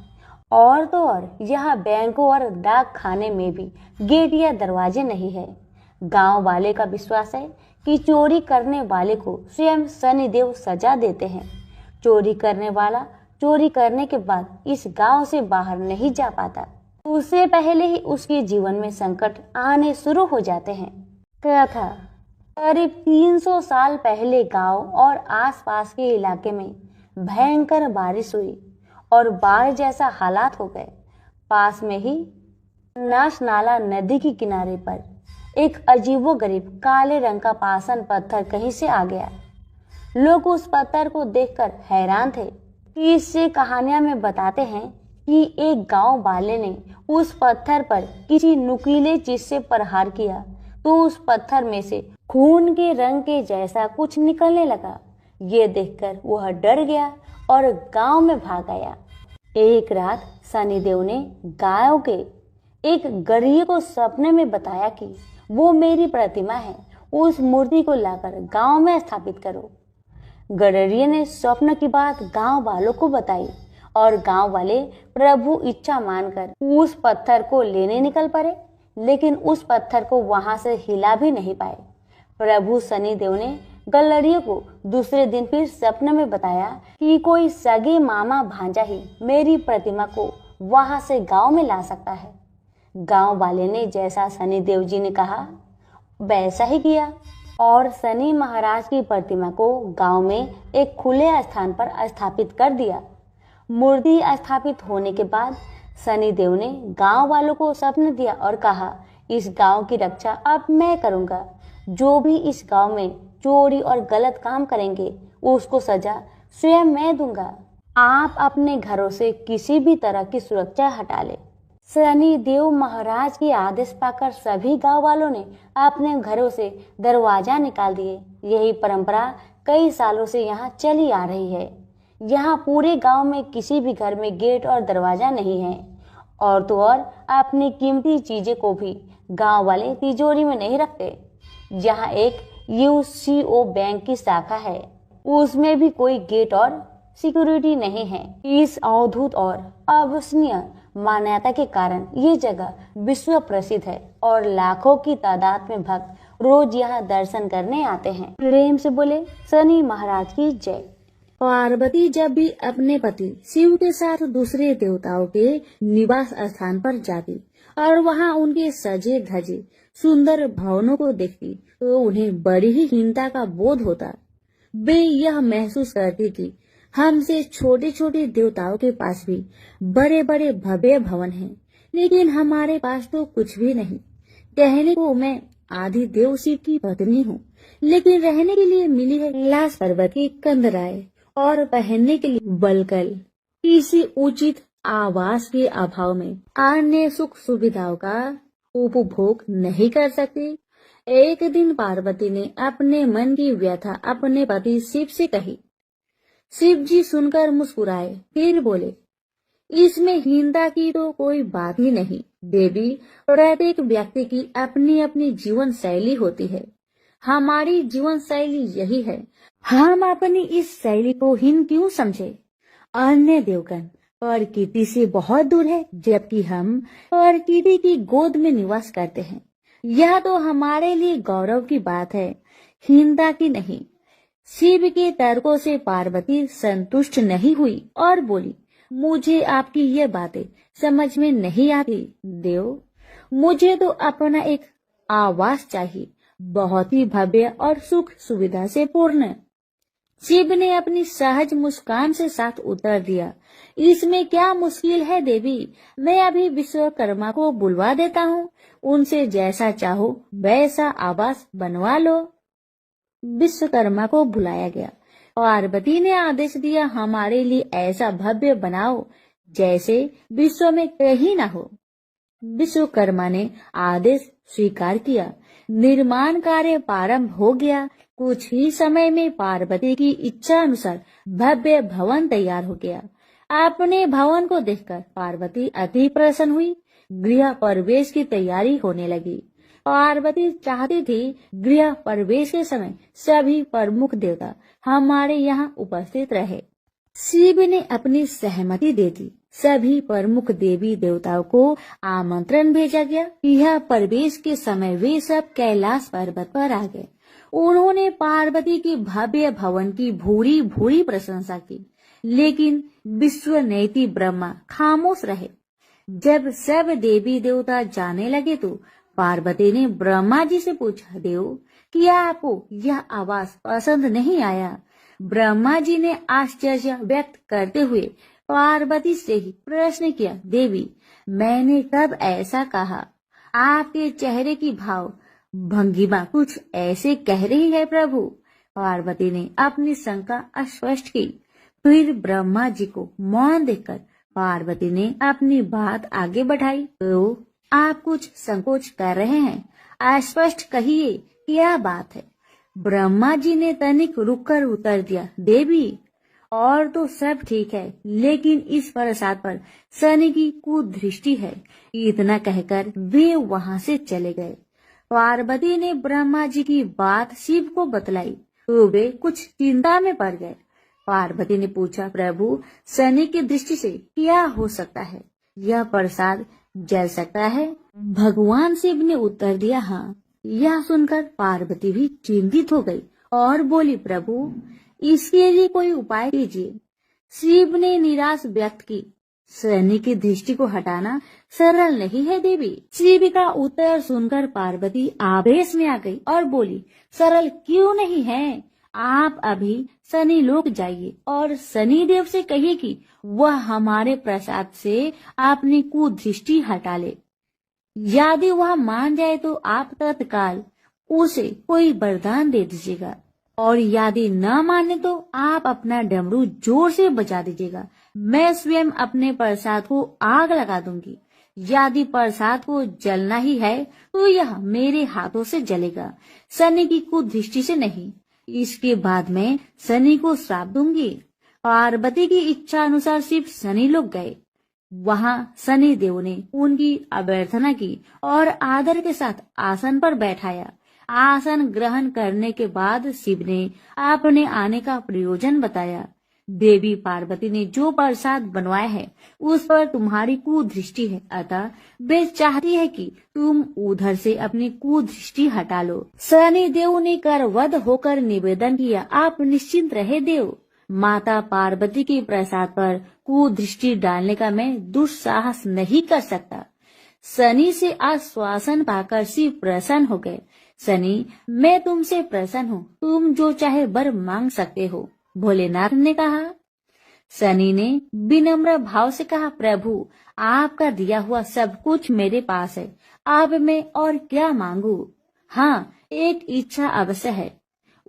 और तो और यहाँ बैंकों और डाक खाने में भी गेट या दरवाजे नहीं है। गांव वाले का विश्वास है कि चोरी करने वाले को स्वयं शनिदेव सजा देते हैं। चोरी करने वाला चोरी करने के बाद इस गांव से बाहर नहीं जा पाता। उससे पहले ही उसके जीवन में संकट आने शुरू हो जाते हैं। कथा करीब 300 साल पहले गांव और आसपास के इलाके में भयंकर बारिश हुई और बाढ़ जैसा हालात हो गए। पास में ही नाश नाला नदी के किनारे पर एक अजीबोगरीब काले रंग का पाषाण पत्थर कहीं से आ गया। लोग उस पत्थर को देखकर हैरान थे। इससे कहानियां में बताते हैं कि एक गांव वाले ने उस पत्थर पर किसी नुकीले चीज से प्रहार किया तो उस पत्थर में से खून के रंग के जैसा कुछ निकलने लगा। ये देखकर वह डर गया और गांव में भाग आया। एक रात शनिदेव ने गायों के एक गरीब को सपने में बताया कि वो मेरी प्रतिमा है, उस मूर्ति को लाकर गांव में स्थापित करो। गडरिये ने स्वप्न की बात गांव वालों को बताई और गांव वाले प्रभु इच्छा मानकर उस पत्थर को लेने निकल पड़े, लेकिन उस पत्थर को वहां से हिला भी नहीं पाए। प्रभु शनिदेव ने गडरिये को दूसरे दिन फिर सपने में बताया कि कोई सगे मामा भांजा ही मेरी प्रतिमा को वहां से गांव में ला सकता है। गांव वाले ने जैसा शनिदेव जी ने कहा वैसा ही किया और शनि महाराज की प्रतिमा को गांव में एक खुले स्थान पर स्थापित कर दिया। मूर्ति स्थापित होने के बाद शनिदेव ने गांव वालों को स्वप्न दिया और कहा, इस गांव की रक्षा अब मैं करूंगा। जो भी इस गांव में चोरी और गलत काम करेंगे उसको सजा स्वयं मैं दूंगा। आप अपने घरों से किसी भी तरह की सुरक्षा हटा ले। शनि देव महाराज के आदेश पाकर सभी गांव वालों ने अपने घरों से दरवाजा निकाल दिए। यही परंपरा कई सालों से यहाँ चली आ रही है। यहाँ पूरे गांव में किसी भी घर में गेट और दरवाजा नहीं है। और तो और अपनी कीमती चीजें को भी गांव वाले तिजोरी में नहीं रखते। यहाँ एक यूसीओ बैंक की शाखा है, उसमें भी कोई गेट और सिक्योरिटी नहीं है। इस अद्भुत और अविश्वसनीय मान्यता के कारण ये जगह विश्व प्रसिद्ध है और लाखों की तादाद में भक्त रोज यहाँ दर्शन करने आते हैं। प्रेम से बोले शनि महाराज की जय। पार्वती जब भी अपने पति शिव के साथ दूसरे देवताओं के निवास स्थान पर जाती और वहाँ उनके सजे धजे सुंदर भवनों को देखती तो उन्हें बड़ी ही हीनता का बोध होता। वे यह महसूस करती कि हमसे छोटे छोटे देवताओं के पास भी बड़े बड़े भव्य भवन हैं, लेकिन हमारे पास तो कुछ भी नहीं। कहने को मैं आदि देव शिव की पत्नी हूँ, लेकिन रहने के लिए मिली है कैलाश पर्वत की कंदराएं और पहनने के लिए बलकल। किसी उचित आवास के अभाव में अन्य सुख सुविधाओं का उपभोग नहीं कर सकती। एक दिन पार्वती ने अपने मन की व्यथा अपने पति शिव से कही। शिव जी सुनकर मुस्कुराए, फिर बोले, इसमें हीनता की तो कोई बात ही नहीं देवी। प्रत्येक व्यक्ति की अपनी अपनी जीवन शैली होती है। हमारी जीवन शैली यही है, हम अपनी इस शैली को हीन क्यों समझे। अन्य देवगण प्रकृति से बहुत दूर है, जबकि हम प्रकृति की गोद में निवास करते हैं। यह तो हमारे लिए गौरव की बात है, हीनता की नहीं। शिव के तर्कों से पार्वती संतुष्ट नहीं हुई और बोली, मुझे आपकी ये बातें समझ में नहीं आती देव। मुझे तो अपना एक आवास चाहिए, बहुत ही भव्य और सुख सुविधा से पूर्ण। शिव ने अपनी सहज मुस्कान से साथ उत्तर दिया, इसमें क्या मुश्किल है देवी, मैं अभी विश्वकर्मा को बुलवा देता हूँ, उनसे जैसा चाहो वैसा आवास बनवा लो। विश्वकर्मा को बुलाया गया। पार्वती ने आदेश दिया, हमारे लिए ऐसा भव्य बनाओ जैसे विश्व में कहीं न हो। विश्वकर्मा ने आदेश स्वीकार किया। निर्माण कार्य प्रारंभ हो गया। कुछ ही समय में पार्वती की इच्छा अनुसार भव्य भवन तैयार हो गया। अपने भवन को देखकर पार्वती अति प्रसन्न हुई। गृह प्रवेश की तैयारी होने लगी। पार्वती चाहती थी गृह प्रवेश के समय सभी प्रमुख देवता हमारे यहाँ उपस्थित रहे। शिव ने अपनी सहमति दे दी। सभी प्रमुख देवी देवताओं को आमंत्रण भेजा गया। यह प्रवेश के समय वे सब कैलाश पर्वत पर आ गए। उन्होंने पार्वती की भव्य भवन की भूरी भूरी प्रशंसा की, लेकिन विश्वनेत्री ब्रह्मा खामोश रहे। जब सब देवी देवता जाने लगे तो पार्वती ने ब्रह्मा जी से पूछा, देव, क्या आपको यह आवास पसंद नहीं आया? ब्रह्मा जी ने आश्चर्य व्यक्त करते हुए पार्वती से ही प्रश्न किया, देवी, मैंने कब ऐसा कहा? आपके चेहरे की भाव भंगिमा कुछ ऐसे कह रही है प्रभु। पार्वती ने अपनी शंका स्पष्ट की। फिर ब्रह्मा जी को मौन देखकर पार्वती ने अपनी बात आगे बढ़ाई। तो आप कुछ संकोच कर रहे हैं, स्पष्ट कहिए क्या बात है? ब्रह्मा जी ने तनिक रुककर उत्तर दिया, देवी, और तो सब ठीक है, लेकिन इस प्रसाद पर शनि की कुदृष्टि है। इतना कहकर वे वहां से चले गए। पार्वती ने ब्रह्मा जी की बात शिव को बतलाई तो वे कुछ चिंता में पड़ गए। पार्वती ने पूछा, प्रभु, शनि की दृष्टि से क्या हो सकता है? यह प्रसाद जल सकता है? भगवान शिव ने उत्तर दिया, हाँ। यह सुनकर पार्वती भी चिंतित हो गई और बोली, प्रभु, इसके लिए कोई उपाय कीजिए। शिव ने निराश व्यक्त की, शनि की दृष्टि को हटाना सरल नहीं है देवी। शिव का उत्तर सुनकर पार्वती आवेश में आ गई और बोली, सरल क्यों नहीं है? आप अभी शनि लोक जाइए और शनि देव से कहिए कि वह हमारे प्रसाद से अपनी कुदृष्टि हटा ले। यदि वह मान जाए तो आप तत्काल उसे कोई वरदान दे दीजिएगा, और यदि न माने तो आप अपना डमरू जोर से बजा दीजिएगा। मैं स्वयं अपने प्रसाद को आग लगा दूंगी। यदि प्रसाद को जलना ही है तो यह मेरे हाथों से जलेगा, शनि की कुदृष्टि से नहीं। इसके बाद मैं शनि को श्राप दूंगी। पार्वती की इच्छा अनुसार शिव शनि लोग गए। वहां शनि देव ने उनकी अभ्यर्थना की और आदर के साथ आसन पर बैठाया। आसन ग्रहण करने के बाद शिव ने अपने आने का प्रयोजन बताया। देवी पार्वती ने जो प्रसाद बनवाया है उस पर तुम्हारी कुदृष्टि है, अतः वे चाहती है कि तुम उधर से अपनी कुदृष्टि हटा लो। शनि देव ने करवध होकर निवेदन किया, आप निश्चिंत रहे देव। माता पार्वती के प्रसाद पर कुदृष्टि डालने का मैं दुस्साहस नहीं कर सकता। शनि से आश्वासन पाकर शिव प्रसन्न हो गए। शनि, मैं तुमसे प्रसन्न हूँ, तुम जो चाहे वर मांग सकते हो, भोलेनाथ ने कहा। शनि ने विनम्र भाव से कहा, प्रभु, आपका दिया हुआ सब कुछ मेरे पास है, अब मैं और क्या मांगू? हाँ, एक इच्छा अवश्य है,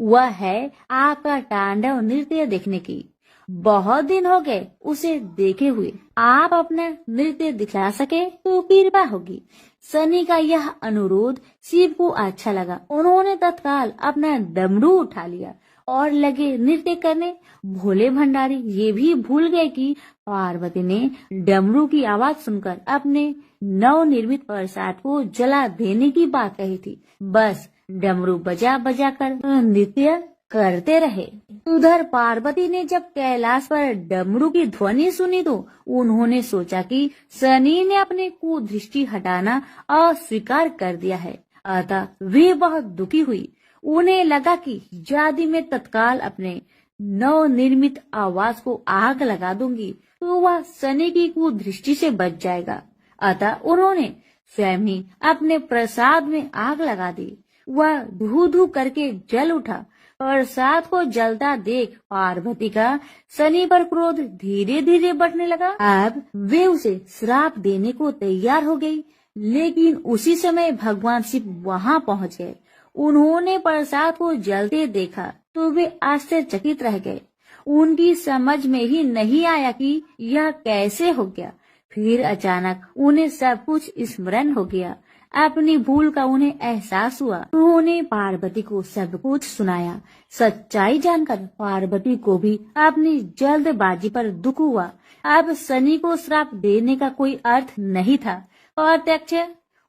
वह है आपका तांडव नृत्य देखने की। बहुत दिन हो गए उसे देखे हुए, आप अपना नृत्य दिखला सके तो कृपा होगी। शनि का यह अनुरोध शिव को अच्छा लगा। उन्होंने तत्काल अपना डमरू उठा लिया और लगे नृत्य करने। भोले भंडारी ये भी भूल गए कि पार्वती ने डमरू की आवाज सुनकर अपने नवनिर्मित प्रसाद को जला देने की बात कही थी। बस डमरू बजा बजा कर नृत्य करते रहे। उधर पार्वती ने जब कैलाश पर डमरू की ध्वनि सुनी तो उन्होंने सोचा कि शनि ने अपने कुदृष्टि हटाना अस्वीकार कर दिया है, अतः वे बहुत दुखी हुई। उन्हें लगा कि यदि मैं तत्काल अपने नवनिर्मित आवास को आग लगा दूंगी तो वह शनि की कुदृष्टि से बच जाएगा। अतः उन्होंने स्वयं ही अपने प्रसाद में आग लगा दी। वह धू धू करके जल उठा और साथ को जलता देख पार्वती का शनि पर क्रोध धीरे धीरे बढ़ने लगा। अब वे उसे श्राप देने को तैयार हो गई, लेकिन उसी समय भगवान शिव वहां पहुंच गए। उन्होंने प्रसाद को जलते देखा तो वे आश्चर्यचकित रह गए। उनकी समझ में ही नहीं आया कि यह कैसे हो गया। फिर अचानक उन्हें सब कुछ स्मरण हो गया। अपनी भूल का उन्हें एहसास हुआ। उन्होंने पार्वती को सब कुछ सुनाया। सच्चाई जानकर पार्वती को भी अपनी जल्दबाजी पर दुख हुआ। अब शनि को श्राप देने का कोई अर्थ नहीं था। प्रत्यक्ष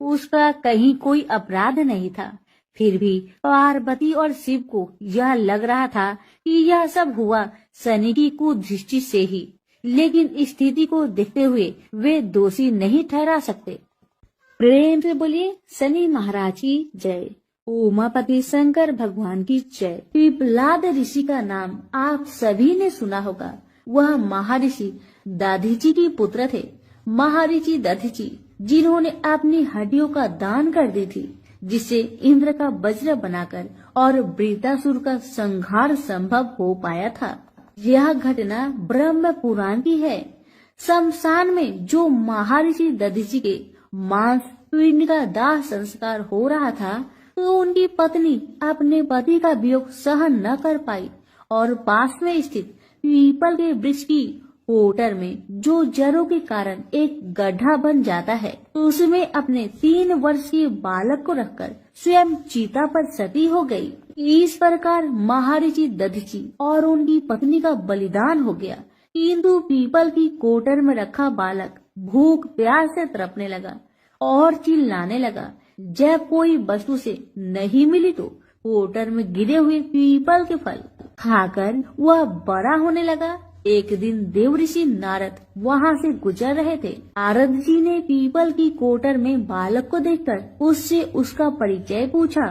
उसका कहीं कोई अपराध नहीं था। फिर भी पार्वती और शिव को यह लग रहा था कि यह सब हुआ शनि की कुदृष्टि से ही, लेकिन स्थिति को देखते हुए वे दोषी नहीं ठहरा सकते। प्रेम से बोलिए शनि महाराज की जय। उमापति शंकर भगवान की जय। पिपलाद ऋषि का नाम आप सभी ने सुना होगा। वह महर्षि दधीचि के पुत्र थे। महर्षि दधीचि जिन्होंने अपनी हड्डियों का दान कर दी थी, जिससे इंद्र का वज्र बनाकर और वृत्तासुर का संहार संभव हो पाया था। यह घटना ब्रह्म पुराण की है। शमशान में जो महर्षि दधीचि के मांस पिंड का दाह संस्कार हो रहा था, तो उनकी पत्नी अपने पति का वियोग सहन न कर पाई और पास में स्थित पीपल के वृक्ष की कोटर में जो जड़ों के कारण एक गड्ढा बन जाता है, तो उसमें अपने 3 वर्ष के बालक को रखकर स्वयं चीता पर सती हो गई। इस प्रकार महर्षि दधीचि और उनकी पत्नी का बलिदान हो गया। किंतु पीपल की कोटर में रखा बालक भूख प्यास से तड़पने लगा और चिल्लाने लगा। जब कोई वस्तु से नहीं मिली तो कोटर में गिरे हुए पीपल के फल खाकर वह बड़ा होने लगा। एक दिन देवऋषि नारद वहां से गुजर रहे थे। नारद जी ने पीपल की कोटर में बालक को देखकर उससे उसका परिचय पूछा।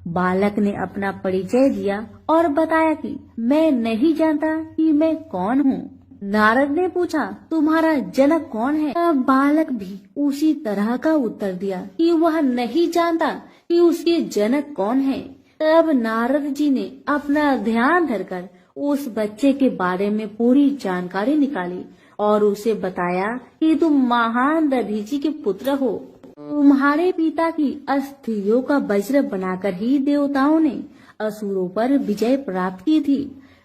बालक ने अपना परिचय दिया और बताया कि मैं नहीं जानता कि मैं कौन हूँ। नारद ने पूछा, तुम्हारा जनक कौन है? तब बालक भी उसी तरह का उत्तर दिया कि वह नहीं जानता कि उसके जनक कौन है। तब नारद जी ने अपना ध्यान धरकर उस बच्चे के बारे में पूरी जानकारी निकाली और उसे बताया कि तुम महान दधीचि के पुत्र हो। तुम्हारे पिता की अस्थियों का वज्र बनाकर ही देवताओं ने असुरों पर विजय प्राप्त की थी।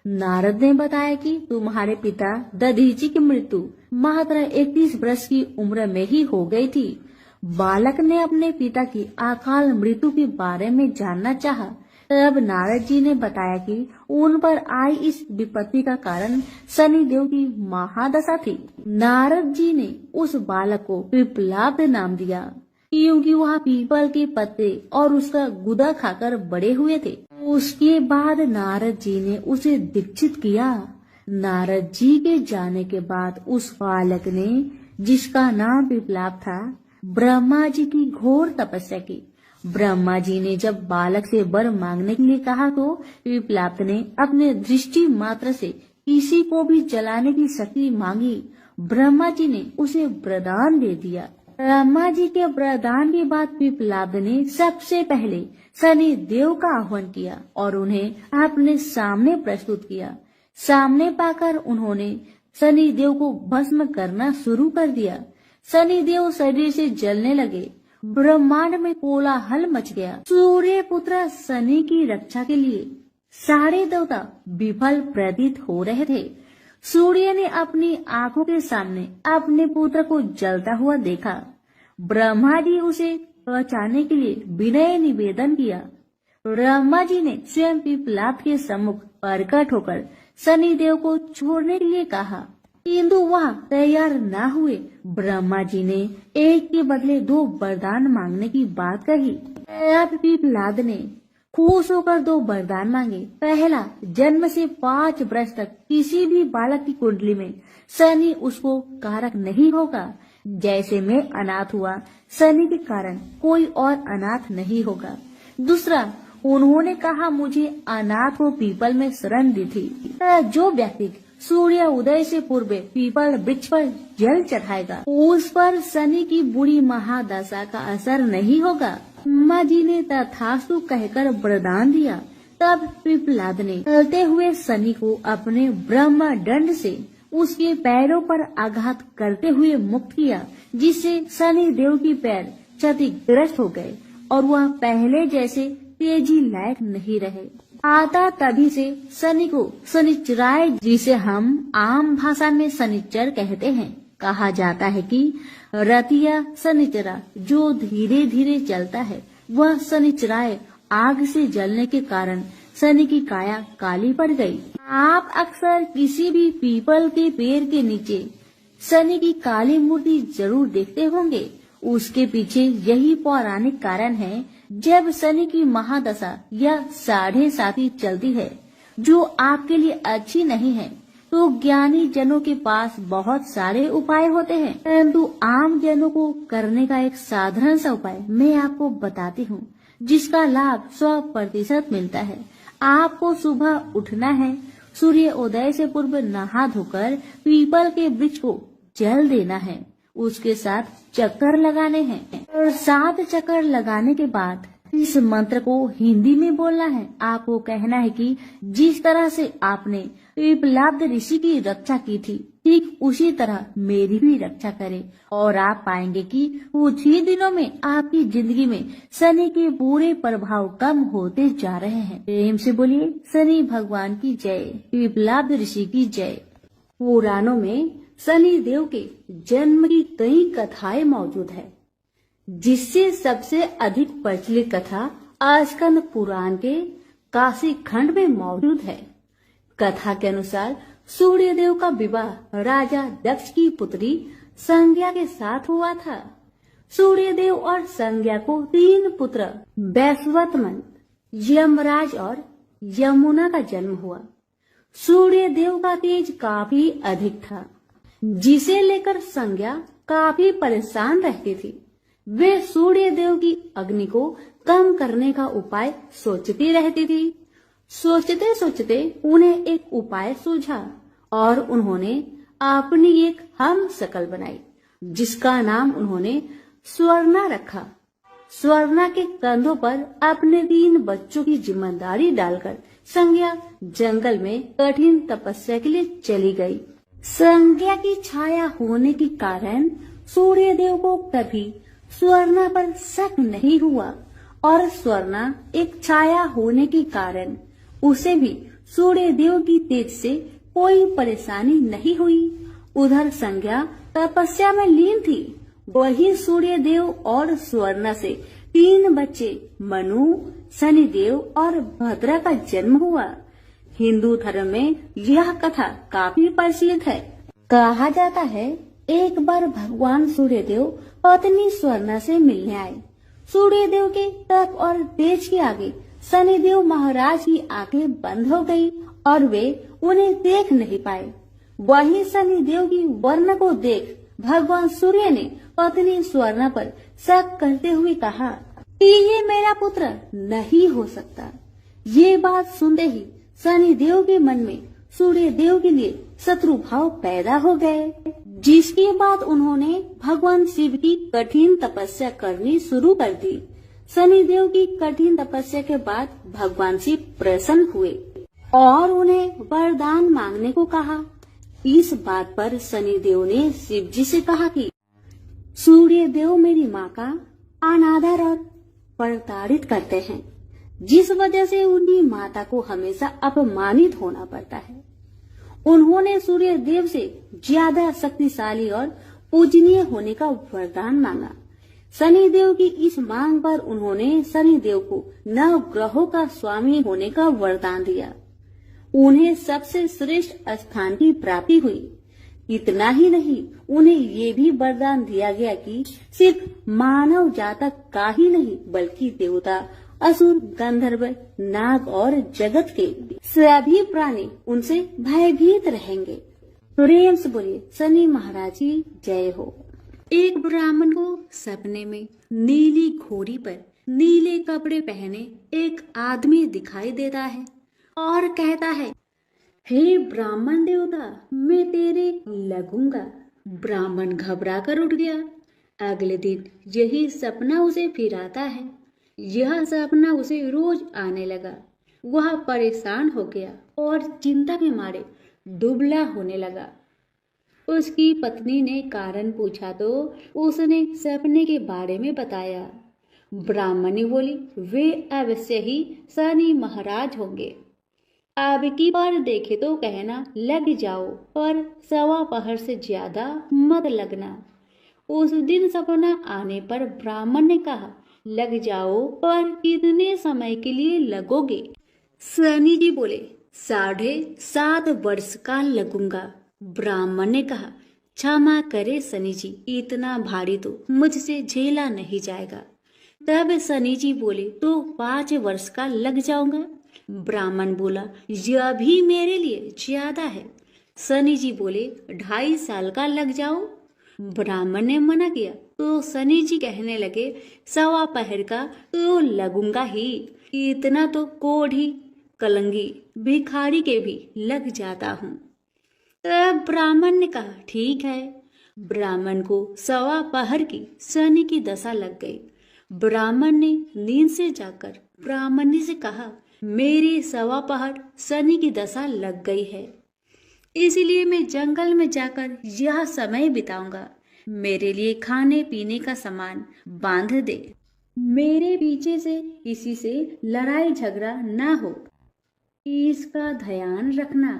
नारद ने बताया कि तुम्हारे पिता दधीचि की मृत्यु मात्र 31 वर्ष की उम्र में ही हो गई थी। बालक ने अपने पिता की अकाल मृत्यु के बारे में जानना चाहा। तब नारद जी ने बताया कि उन पर आई इस विपत्ति का कारण शनिदेव की महादशा थी। नारद जी ने उस बालक को पिपलाद नाम दिया, क्योंकि वह पीपल के पत्ते और उसका गुदा खाकर बड़े हुए थे। उसके बाद नारद जी ने उसे दीक्षित किया। नारद जी के जाने के बाद उस बालक ने, जिसका नाम पिपलाद था, ब्रह्मा जी की घोर तपस्या की। ब्रह्मा जी ने जब बालक से वर मांगने के लिए कहा तो पिपलाद ने अपने दृष्टि मात्र से किसी को भी जलाने की शक्ति मांगी। ब्रह्मा जी ने उसे वरदान दे दिया। ब्रह्मा जी के वरदान के बाद पिपलाद ने सबसे पहले शनि देव का आह्वान किया और उन्हें अपने सामने प्रस्तुत किया। सामने पाकर उन्होंने शनि देव को भस्म करना शुरू कर दिया। शनि देव शरीर से जलने लगे। ब्रह्मांड में कोलाहल मच गया। सूर्य पुत्र शनि की रक्षा के लिए सारे देवता विफल प्रतीत हो रहे थे। सूर्य ने अपनी आंखों के सामने अपने पुत्र को जलता हुआ देखा। ब्रह्मा जी उसे बचाने के लिए विनय निवेदन किया। ब्रह्मा जी ने स्वयं पिपलाद के सम्मुख प्रकट होकर शनि देव को छोड़ने के लिए कहा, किंतु वह तैयार न हुए। ब्रह्मा जी ने एक के बदले 2 वरदान मांगने की बात कही। अब पिपलाद ने खुश होकर 2 वरदान मांगे। पहला, जन्म से 5 वर्ष तक किसी भी बालक की कुंडली में शनि उसको कारक नहीं होगा। जैसे मैं अनाथ हुआ, शनि के कारण कोई और अनाथ नहीं होगा। दूसरा, उन्होंने कहा मुझे अनाथ को पीपल में शरण दी थी। जो व्यक्ति सूर्य उदय से पूर्व पीपल वृक्ष पर जल चढ़ाएगा, उस पर शनि की बुरी महादशा का असर नहीं होगा। ब्रह्मा जी ने तथास्तु कहकर वरदान दिया। तब पिप्पलाद ने चलते हुए शनि को अपने ब्रह्म दंड से उसके पैरों पर आघात करते हुए मुक्त किया, जिससे शनि देव की पैर क्षतिग्रस्त हो गए और वह पहले जैसे तेजी लायक नहीं रहे। आता तभी से शनि को शनिचराय, जिसे हम आम भाषा में शनिचर कहते हैं, कहा जाता है कि रतिया शनिचरा जो धीरे धीरे चलता है, वह शनिचराय आग से जलने के कारण शनि की काया काली पड़ गई। आप अक्सर किसी भी पीपल के पेड़ के नीचे शनि की काली मूर्ति जरूर देखते होंगे। उसके पीछे यही पौराणिक कारण है। जब शनि की महादशा या साढ़े साथी चलती है जो आपके लिए अच्छी नहीं है, तो ज्ञानी जनों के पास बहुत सारे उपाय होते हैं, परंतु आम जनों को करने का एक साधारण सा उपाय मैं आपको बताती हूँ, जिसका लाभ 100% मिलता है। आपको सुबह उठना है, सूर्य उदय से पूर्व नहा धोकर पीपल के वृक्ष को जल देना है, उसके साथ चक्कर लगाने हैं और 7 चक्कर लगाने के बाद इस मंत्र को हिंदी में बोलना है। आपको कहना है कि जिस तरह से आपने पिप्पलाद ऋषि की रक्षा की थी, ठीक उसी तरह मेरी भी रक्षा करें, और आप पाएंगे कि कुछ ही दिनों में आपकी जिंदगी में शनि के बुरे प्रभाव कम होते जा रहे हैं। प्रेम से बोलिए शनि भगवान की जय, पिप्पलाद ऋषि की जय। पुराणों में शनि देव के जन्म की कई कथाएं मौजूद है, जिससे सबसे अधिक प्रचलित कथा स्कंद पुराण के काशी खंड में मौजूद है। कथा के अनुसार सूर्य देव का विवाह राजा दक्ष की पुत्री संज्ञा के साथ हुआ था। सूर्य देव और संज्ञा को 3 पुत्र वैश्वतमन, यमराज और यमुना का जन्म हुआ। सूर्य देव का तेज काफी अधिक था, जिसे लेकर संज्ञा काफी परेशान रहती थी। वे सूर्य देव की अग्नि को कम करने का उपाय सोचती रहती थी। सोचते सोचते उन्हें एक उपाय सूझा और उन्होंने अपनी एक हम शकल बनाई, जिसका नाम उन्होंने स्वर्णा रखा। स्वर्णा के कंधों पर अपने 3 बच्चों की जिम्मेदारी डालकर संज्ञा जंगल में कठिन तपस्या के लिए चली गई। संज्ञा की छाया होने के कारण सूर्य देव को कभी स्वर्णा पर शक नहीं हुआ और स्वर्णा एक छाया होने के कारण उसे भी सूर्य देव की तेज से कोई परेशानी नहीं हुई। उधर संज्ञा तपस्या में लीन थी, वही सूर्य देव और स्वर्णा से 3 बच्चे मनु, शनिदेव और भद्रा का जन्म हुआ। हिंदू धर्म में यह कथा काफी प्रचलित है। कहा जाता है एक बार भगवान सूर्य देव पत्नी स्वर्णा से मिलने आए। सूर्य देव के तप और तेज के आगे शनिदेव महाराज की आंखें बंद हो गई और वे उन्हें देख नहीं पाए। वही शनिदेव की वर्ण को देख भगवान सूर्य ने पत्नी स्वर्णा पर शक करते हुए कहा कि ये मेरा पुत्र नहीं हो सकता। ये बात सुनते ही शनिदेव के मन में सूर्य देव के लिए शत्रु भाव पैदा हो गए, जिसके बाद उन्होंने भगवान शिव की कठिन तपस्या करनी शुरू कर दी। शनिदेव की कठिन तपस्या के बाद भगवान शिव प्रसन्न हुए और उन्हें वरदान मांगने को कहा। इस बात पर शनिदेव ने शिव जी से कहा कि सूर्य देव मेरी माँ का अनादर और प्रताड़ित करते हैं, जिस वजह से उनकी माता को हमेशा अपमानित होना पड़ता है। उन्होंने सूर्य देव से ज्यादा शक्तिशाली और पूजनीय होने का वरदान मांगा। शनिदेव की इस मांग पर उन्होंने शनिदेव को 9 ग्रहों का स्वामी होने का वरदान दिया। उन्हें सबसे श्रेष्ठ स्थान की प्राप्ति हुई। इतना ही नहीं, उन्हें ये भी वरदान दिया गया कि सिर्फ मानव जातक का ही नहीं, बल्कि देवता, असुर, गंधर्व, नाग और जगत के सभी प्राणी उनसे भयभीत रहेंगे। प्रेम से बोलिए शनि महाराज की जय हो। एक ब्राह्मण को सपने में नीली घोड़ी पर नीले कपड़े पहने एक आदमी दिखाई देता है और कहता है, हे ब्राह्मण देवता, मैं तेरे लगूंगा। ब्राह्मण घबरा कर उठ गया। अगले दिन यही सपना उसे फिर आता है। यह सपना उसे रोज आने लगा। वह परेशान हो गया और चिंता के मारे दुबला होने लगा। उसकी पत्नी ने कारण पूछा तो उसने सपने के बारे में बताया। ब्राह्मणी बोली, वे अवश्य ही शनि महाराज होंगे। अब की बार देखे तो कहना लग जाओ, पर सवा पहर से ज्यादा मत लगना। उस दिन सपना आने पर ब्राह्मण ने कहा, लग जाओ, पर कितने समय के लिए लगोगे? शनि जी बोले, 7.5 वर्ष का लगूंगा। ब्राह्मण ने कहा, क्षमा करे शनि जी, इतना भारी तो मुझसे झेला नहीं जाएगा। तब शनि जी बोले, तो 5 वर्ष का लग जाऊंगा। ब्राह्मण बोला, यह भी मेरे लिए ज्यादा है। शनि जी बोले, 2.5 साल का लग जाओ। ब्राह्मण ने मना किया तो शनि जी कहने लगे, सवा पहर का तो लगूंगा ही, इतना तो कोढ़ी कलंगी भिखारी के भी लग जाता हूँ। तब ब्राह्मण ने कहा, ठीक है। ब्राह्मण को सवा पहर की शनि की दशा लग गई। ब्राह्मण ने नींद से जाकर ब्राह्मणी से कहा, मेरी सवा पहर शनि की दशा लग गई है, इसलिए मैं जंगल में जाकर यह समय बिताऊंगा। मेरे लिए खाने पीने का सामान बांध दे। मेरे पीछे से किसी से लड़ाई झगड़ा ना हो, इसका ध्यान रखना।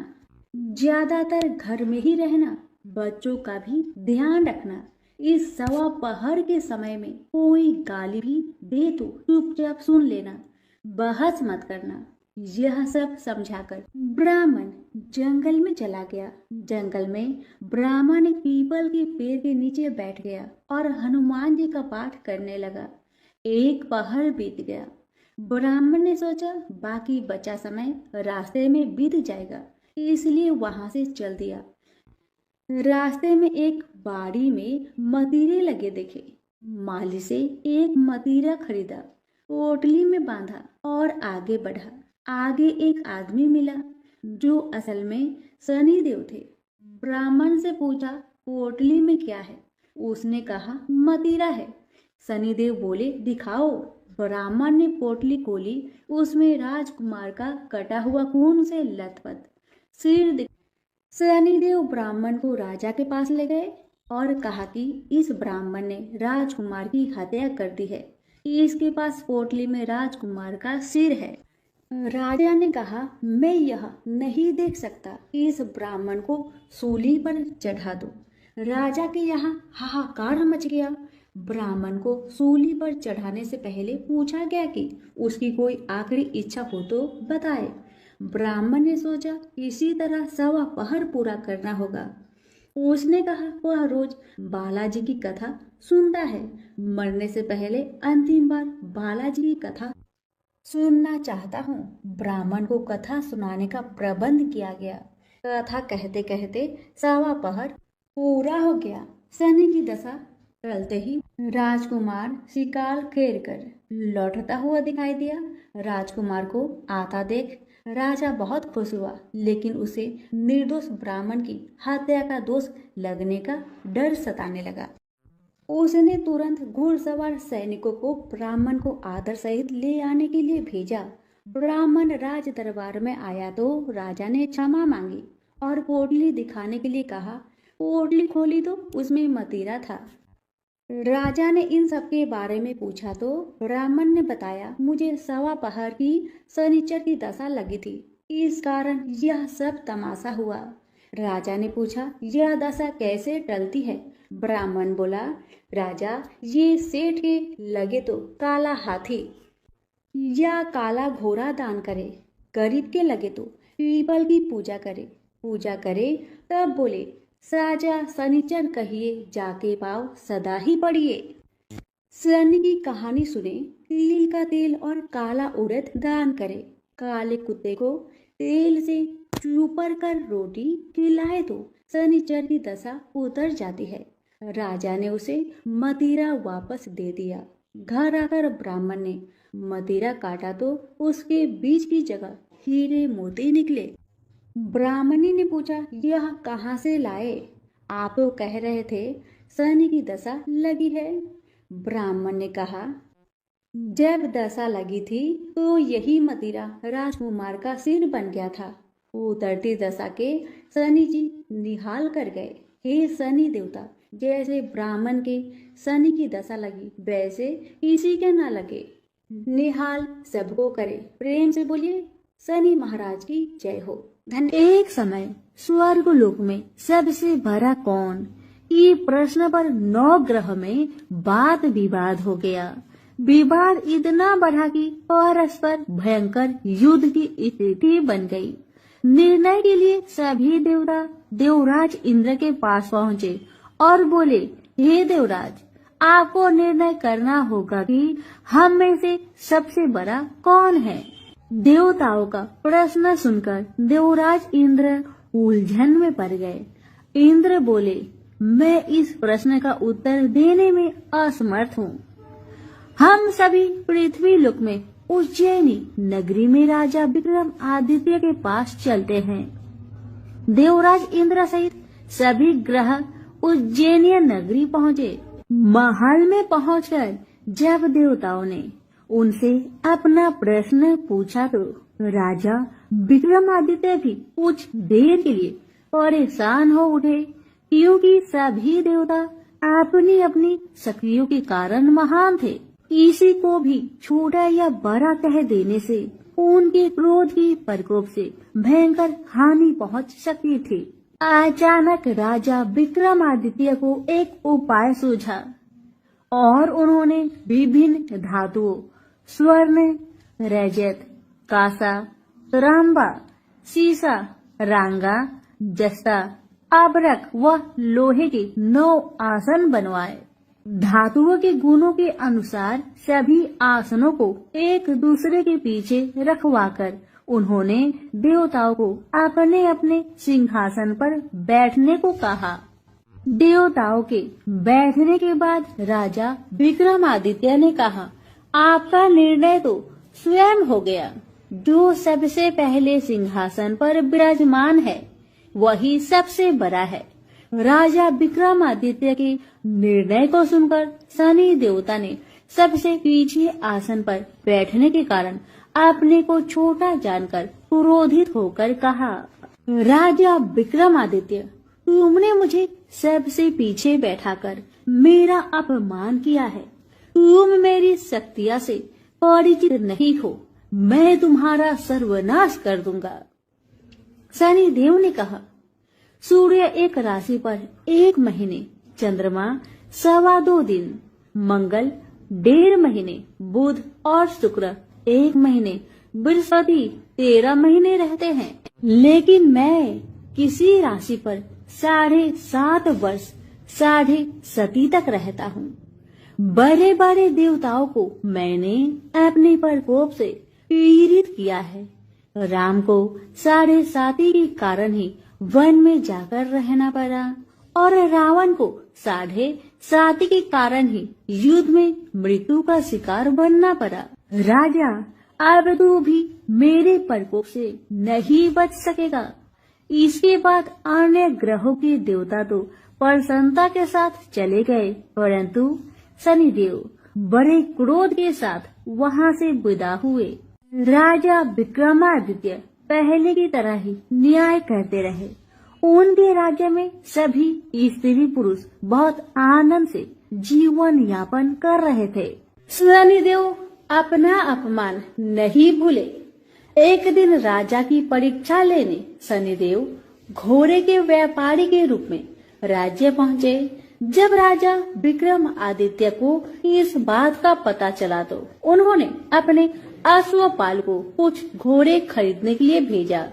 ज्यादातर घर में ही रहना, बच्चों का भी ध्यान रखना। इस सवा पहर के समय में कोई गाली भी दे तो चुपचाप सुन लेना, बहस मत करना। यह सब समझाकर ब्राह्मण जंगल में चला गया। जंगल में ब्राह्मण एक पीपल के पेड़ के नीचे बैठ गया और हनुमान जी का पाठ करने लगा। एक पहर बीत गया। ब्राह्मण ने सोचा बाकी बचा समय रास्ते में बीत जाएगा, इसलिए वहां से चल दिया। रास्ते में एक बाड़ी में मतीरे लगे देखे। माली से एक मतीरा खरीदा, पोटली में बांधा और आगे बढ़ा। आगे एक आदमी मिला जो असल में शनिदेव थे। ब्राह्मण से पूछा, पोटली में क्या है? उसने कहा, मतीरा है। शनिदेव बोले, दिखाओ। ब्राह्मण ने पोटली खोली। उसमें राजकुमार का कटा हुआ खून से लथपथ सिर। शनिदेव ब्राह्मण को राजा के पास ले गए और कहा कि इस ब्राह्मण ने राजकुमार की हत्या कर दी है, इसके पास पोटली में राजकुमार का सिर है। राजा ने कहा, मैं यह नहीं देख सकता, इस ब्राह्मण को सूली पर चढ़ा दो। राजा के यहाँ हाहाकार मच गया। ब्राह्मण को सूली पर चढ़ाने से पहले पूछा गया कि उसकी कोई आखिरी इच्छा हो तो बताए। ब्राह्मण ने सोचा इसी तरह सवा पहर पूरा करना होगा। उसने कहा, वह रोज बालाजी की कथा सुनता है, मरने से पहले अंतिम बार बालाजी की कथा सुनना चाहता हूँ। ब्राह्मण को कथा सुनाने का प्रबंध किया गया। कथा कहते कहते सवा पहर पूरा हो गया। शनि की दशा टलते ही राजकुमार शिकार खेल कर लौटता हुआ दिखाई दिया। राजकुमार को आता देख राजा बहुत खुश हुआ, लेकिन उसे निर्दोष ब्राह्मण की हत्या का दोष लगने का डर सताने लगा। उसने तुरंत घुड़सवार सैनिकों को ब्राह्मण को आदर सहित ले आने के लिए भेजा। ब्राह्मण राज दरबार में आया तो राजा ने क्षमा मांगी और पोटली दिखाने के लिए कहा। पोटली खोली तो उसमें मतीरा था। राजा ने इन सब के बारे में पूछा तो ब्राह्मण ने बताया, मुझे सवा पहर की शनिचर की दशा लगी थी, इस कारण यह सब तमाशा हुआ। राजा ने पूछा, यह दशा कैसे टलती है? ब्राह्मण बोला, राजा, ये सेठ के लगे तो काला हाथी या काला घोड़ा दान करे, गरीब के लगे तो पीपल की पूजा करे। तब बोले, राजा शनिचर कहिए, जाके पाव सदा ही पड़िए। शनि की कहानी सुने, तिल का तेल और काला उड़द दान करे, काले कुत्ते को तेल से चूपर कर रोटी खिलाए तो शनिचर की दशा उतर जाती है। राजा ने उसे मतीरा वापस दे दिया। घर आकर ब्राह्मण ने मतीरा काटा तो उसके बीज की जगह हीरे मोती निकले। ब्राह्मणी ने पूछा, यह कहाँ से लाए? आप तो कह रहे थे शनि की दशा लगी है। ब्राह्मण ने कहा, जब दशा लगी थी तो यही मदिरा राजकुमार का सिर बन गया था। उतरती दशा के शनि जी निहाल कर गए, हे शनि देवता, जैसे ब्राह्मण के शनि की दशा लगी वैसे किसी के न लगे। निहाल सबको करे, प्रेम से बोलिए शनि महाराज की जय हो। एक समय स्वर्ग लोक में सबसे बड़ा कौन, ये प्रश्न पर 9 ग्रह में वाद विवाद हो गया। विवाद इतना बढ़ा कि परस्पर भयंकर युद्ध की स्थिति बन गई। निर्णय के लिए सभी देवता देवराज इंद्र के पास पहुँचे और बोले, हे देवराज, आपको निर्णय करना होगा कि हम में से सबसे बड़ा कौन है। देवताओं का प्रश्न सुनकर देवराज इंद्र उलझन में पड़ गए। इंद्र बोले, मैं इस प्रश्न का उत्तर देने में असमर्थ हूँ। हम सभी पृथ्वी लोक में उज्जैनी नगरी में राजा विक्रम आदित्य के पास चलते हैं। देवराज इंद्र सहित सभी ग्रह उज्जैनी नगरी पहुँचे। महल में पहुंचकर जब देवताओं ने उनसे अपना प्रश्न पूछा तो राजा विक्रमादित्य भी कुछ देर के लिए परेशान हो उठे, क्योंकि सभी देवता अपनी अपनी शक्तियों के कारण महान थे। किसी को भी छोटा या बड़ा कह देने से उनके क्रोध की प्रकोप से भयंकर हानि पहुंच सकती थी। अचानक राजा विक्रमादित्य को एक उपाय सूझा और उन्होंने विभिन्न धातुओं स्वर्ण, रजत, कांसा, तांबा, सीसा, रांगा, जस्ता, अबरक व लोहे के 9 आसन बनवाए। धातुओं के गुणों के अनुसार सभी आसनों को एक दूसरे के पीछे रखवाकर उन्होंने देवताओं को अपने अपने सिंहासन पर बैठने को कहा। देवताओं के बैठने के बाद राजा विक्रमादित्य ने कहा, आपका निर्णय तो स्वयं हो गया। जो सबसे पहले सिंहासन पर विराजमान है वही सबसे बड़ा है। राजा विक्रमादित्य के निर्णय को सुनकर शनि देवता ने सबसे पीछे आसन पर बैठने के कारण अपने को छोटा जानकर क्रोधित होकर कहा, राजा विक्रमादित्य, तुमने मुझे सबसे पीछे बैठाकर मेरा अपमान किया है। तुम मेरी शक्तियाँ से परिचित नहीं हो, मैं तुम्हारा सर्वनाश कर दूंगा। शनि देव ने कहा, सूर्य एक राशि पर 1 महीने, चंद्रमा 2.25 दिन, मंगल 1.5 महीने, बुध और शुक्र 1 महीने, बृहस्पति 13 महीने रहते हैं। लेकिन मैं किसी राशि पर 7.5 वर्ष 7.5 तक रहता हूँ। बड़े बड़े देवताओं को मैंने अपने प्रकोप से पीड़ित किया है। राम को 7.5 के कारण ही वन में जाकर रहना पड़ा और रावण को 7.5 के कारण ही युद्ध में मृत्यु का शिकार बनना पड़ा। राजा, अब तू भी मेरे प्रकोप से नहीं बच सकेगा। इसके बाद अन्य ग्रहों के देवता तो प्रसन्नता के साथ चले गए, परंतु शनिदेव बड़े क्रोध के साथ वहां से विदा हुए। राजा विक्रमादित्य पहले की तरह ही न्याय करते रहे। उनके राज्य में सभी स्त्री पुरुष बहुत आनंद से जीवन यापन कर रहे थे। शनिदेव अपना अपमान नहीं भूले। एक दिन राजा की परीक्षा लेने शनिदेव घोड़े के व्यापारी के रूप में राज्य पहुँचे। जब राजा विक्रम आदित्य को इस बात का पता चला तो उन्होंने अपने अश्वपाल को कुछ घोड़े खरीदने के लिए भेजा।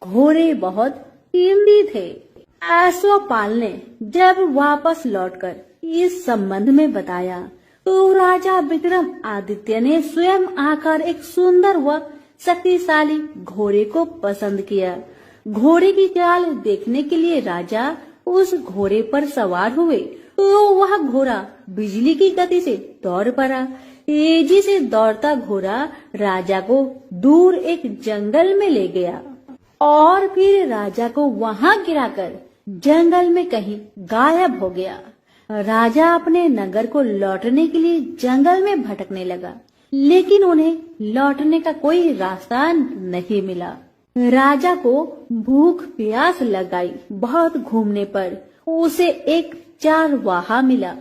घोड़े बहुत कीमती थे। अश्वपाल ने जब वापस लौटकर इस संबंध में बताया तो राजा विक्रम आदित्य ने स्वयं आकर एक सुंदर व शक्तिशाली घोड़े को पसंद किया। घोड़े की चाल देखने के लिए राजा उस घोड़े पर सवार हुए तो वह घोड़ा बिजली की गति से दौड़ पड़ा। तेजी से दौड़ता घोड़ा राजा को दूर एक जंगल में ले गया और फिर राजा को वहां गिराकर जंगल में कहीं गायब हो गया। राजा अपने नगर को लौटने के लिए जंगल में भटकने लगा। लेकिन उन्हें लौटने का कोई रास्ता नहीं मिला। राजा को भूख प्यास लगाई। बहुत घूमने पर उसे एक चरवाहा मिला।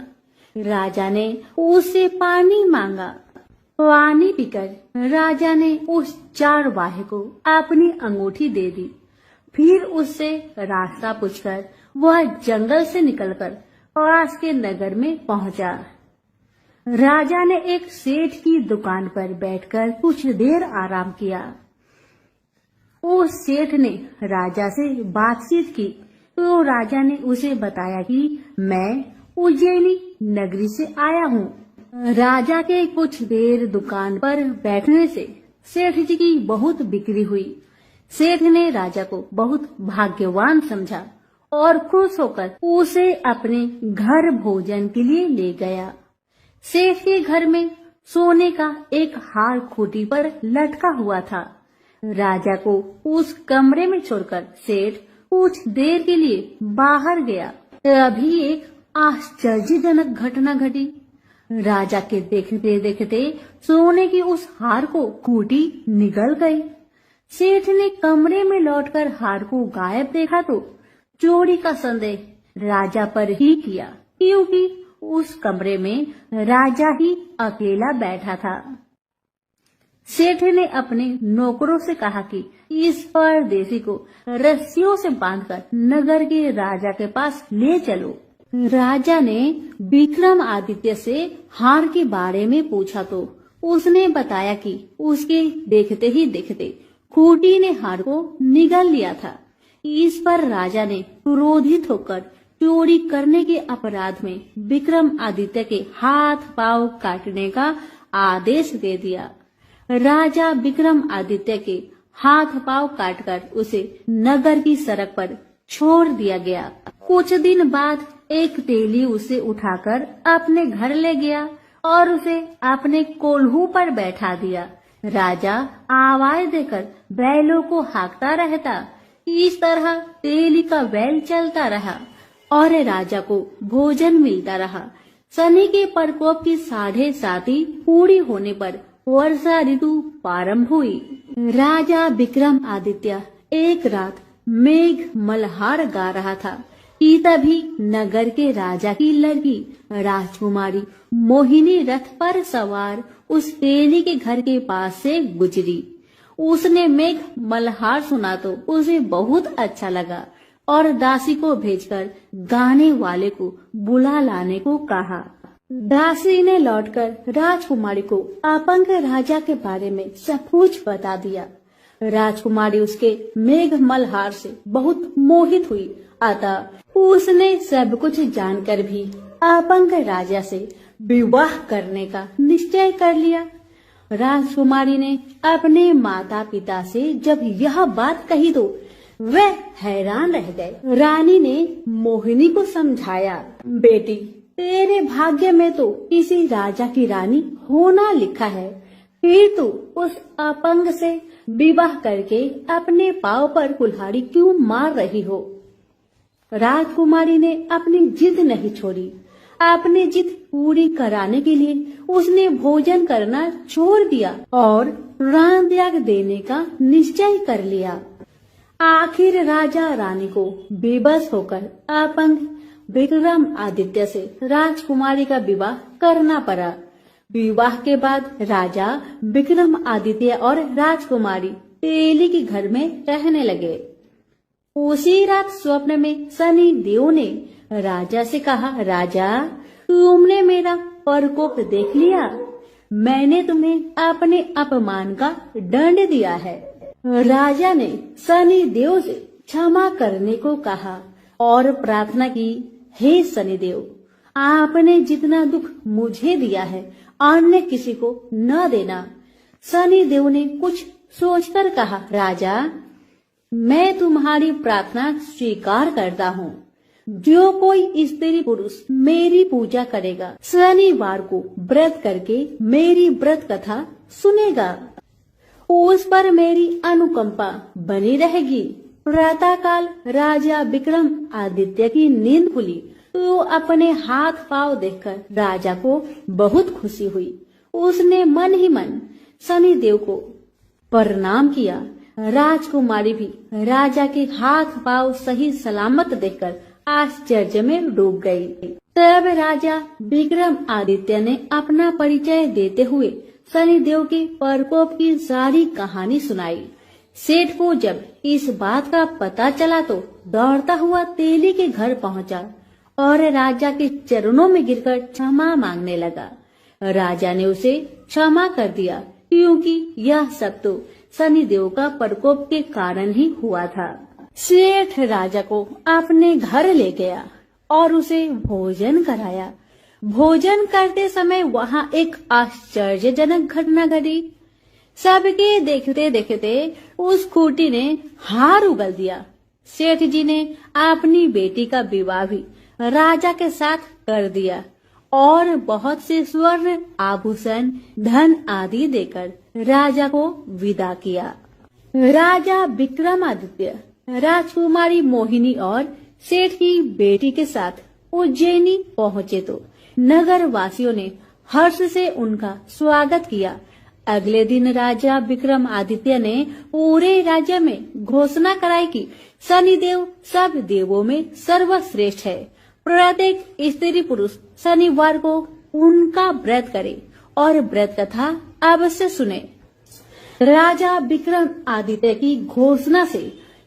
राजा ने उससे पानी मांगा। पानी पीकर राजा ने उस चरवाहे को अपनी अंगूठी दे दी। फिर उससे रास्ता पूछकर वह जंगल से निकलकर पास के नगर में पहुंचा। राजा ने एक सेठ की दुकान पर बैठकर कुछ देर आराम किया। उस सेठ ने राजा से बातचीत की तो राजा ने उसे बताया कि मैं उज्जैनी नगरी से आया हूँ। राजा के कुछ देर दुकान पर बैठने से सेठ जी की बहुत बिक्री हुई। सेठ ने राजा को बहुत भाग्यवान समझा और खुश होकर उसे अपने घर भोजन के लिए ले गया। सेठ के घर में सोने का एक हार खूंटी पर लटका हुआ था। राजा को उस कमरे में छोड़कर सेठ कुछ देर के लिए बाहर गया। तभी एक आश्चर्यजनक घटना घटी। राजा के देखते देखते सोने की उस हार को खूंटी निगल गई। सेठ ने कमरे में लौटकर हार को गायब देखा तो चोरी का संदेह राजा पर ही किया, क्योंकि उस कमरे में राजा ही अकेला बैठा था। सेठ ने अपने नौकरों से कहा कि इस परदेसी को रस्सियों से बांधकर नगर के राजा के पास ले चलो। राजा ने विक्रमादित्य से हार के बारे में पूछा तो उसने बताया कि उसके देखते ही देखते खूंटी ने हार को निगल लिया था। इस पर राजा ने क्रोधित होकर चोरी करने के अपराध में विक्रमादित्य के हाथ पांव काटने का आदेश दे दिया। राजा विक्रमादित्य के हाथ पांव काटकर उसे नगर की सड़क पर छोड़ दिया गया। कुछ दिन बाद एक तेली उसे उठाकर अपने घर ले गया और उसे अपने कोल्हू पर बैठा दिया। राजा आवाज देकर बैलों को हाँकता रहता। इस तरह तेली का बैल चलता रहा और राजा को भोजन मिलता रहा। शनि के प्रकोप की 7.5 पूरी होने पर वर्षा ऋतु प्रारंभ हुई। राजा विक्रमादित्य एक रात मेघ मल्हार गा रहा था कि तभी नगर के राजा की लड़की राजकुमारी मोहिनी रथ पर सवार उस तेली के घर के पास से गुजरी। उसने मेघ मल्हार सुना तो उसे बहुत अच्छा लगा और दासी को भेजकर गाने वाले को बुला लाने को कहा। दासी ने लौटकर राजकुमारी को अपंग राजा के बारे में सब कुछ बता दिया। राजकुमारी उसके मेघ मल्हार से बहुत मोहित हुई, अतः उसने सब कुछ जानकर भी अपंग राजा से विवाह करने का निश्चय कर लिया। राजकुमारी ने अपने माता पिता से जब यह बात कही तो वह हैरान रह गए। रानी ने मोहिनी को समझाया, बेटी तेरे भाग्य में तो किसी राजा की रानी होना लिखा है, फिर तू उस अपंग से विवाह करके अपने पांव पर कुल्हाड़ी क्यों मार रही हो। राजकुमारी ने अपनी जिद नहीं छोड़ी। अपनी जिद पूरी कराने के लिए उसने भोजन करना छोड़ दिया और प्राण त्याग देने का निश्चय कर लिया। आखिर राजा रानी को बेबस होकर अपंग विक्रमादित्य से राजकुमारी का विवाह करना पड़ा। विवाह के बाद राजा विक्रमादित्य और राजकुमारी तेली के घर में रहने लगे। उसी रात स्वप्न में शनि देव ने राजा से कहा, राजा तुमने मेरा प्रकोप देख लिया। मैंने तुम्हें अपने अपमान का दंड दिया है। राजा ने शनि देव से क्षमा करने को कहा और प्रार्थना की, हे शनि देव, आपने जितना दुख मुझे दिया है अन्य किसी को न देना। शनि देव ने कुछ सोचकर कहा, राजा मैं तुम्हारी प्रार्थना स्वीकार करता हूँ। जो कोई स्त्री पुरुष मेरी पूजा करेगा शनिवार को व्रत करके मेरी व्रत कथा सुनेगा, उस पर मेरी अनुकंपा बनी रहेगी। प्रातःकाल राजा विक्रमादित्य की नींद खुली तो अपने हाथ पांव देखकर राजा को बहुत खुशी हुई। उसने मन ही मन शनि देव को प्रणाम किया। राजकुमारी भी राजा के हाथ पांव सही सलामत देखकर आश्चर्य में डूब गई। तब राजा विक्रमादित्य ने अपना परिचय देते हुए शनिदेव के प्रकोप की सारी कहानी सुनाई। सेठ को जब इस बात का पता चला तो दौड़ता हुआ तेली के घर पहुंचा और राजा के चरणों में गिरकर क्षमा मांगने लगा। राजा ने उसे क्षमा कर दिया, क्योंकि यह सब तो शनिदेव का प्रकोप के कारण ही हुआ था। सेठ राजा को अपने घर ले गया और उसे भोजन कराया। भोजन करते समय वहाँ एक आश्चर्यजनक घटना घटी। सबके देखते देखते उस खूंटी ने हार उगल दिया। सेठ जी ने अपनी बेटी का विवाह भी राजा के साथ कर दिया और बहुत से स्वर्ण आभूषण, धन आदि देकर राजा को विदा किया। राजा विक्रमादित्य राजकुमारी मोहिनी और सेठ की बेटी के साथ उज्जैनी पहुँचे तो नगर वासियों ने हर्ष से उनका स्वागत किया। अगले दिन राजा विक्रमादित्य ने पूरे राज्य में घोषणा कराई कि शनिदेव सब देवों में सर्वश्रेष्ठ है। प्रत्येक स्त्री पुरुष शनिवार को उनका व्रत करे और व्रत कथा अवश्य सुने। राजा विक्रमादित्य की घोषणा से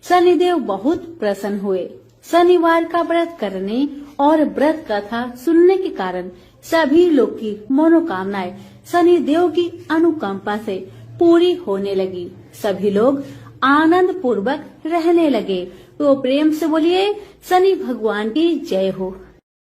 शनिदेव बहुत प्रसन्न हुए। शनिवार का व्रत करने और व्रत कथा सुनने के कारण सभी लोग की मनोकामनाएं शनिदेव की अनुकंपा से पूरी होने लगी। सभी लोग आनंद पूर्वक रहने लगे। तो प्रेम से बोलिए शनि भगवान की जय हो।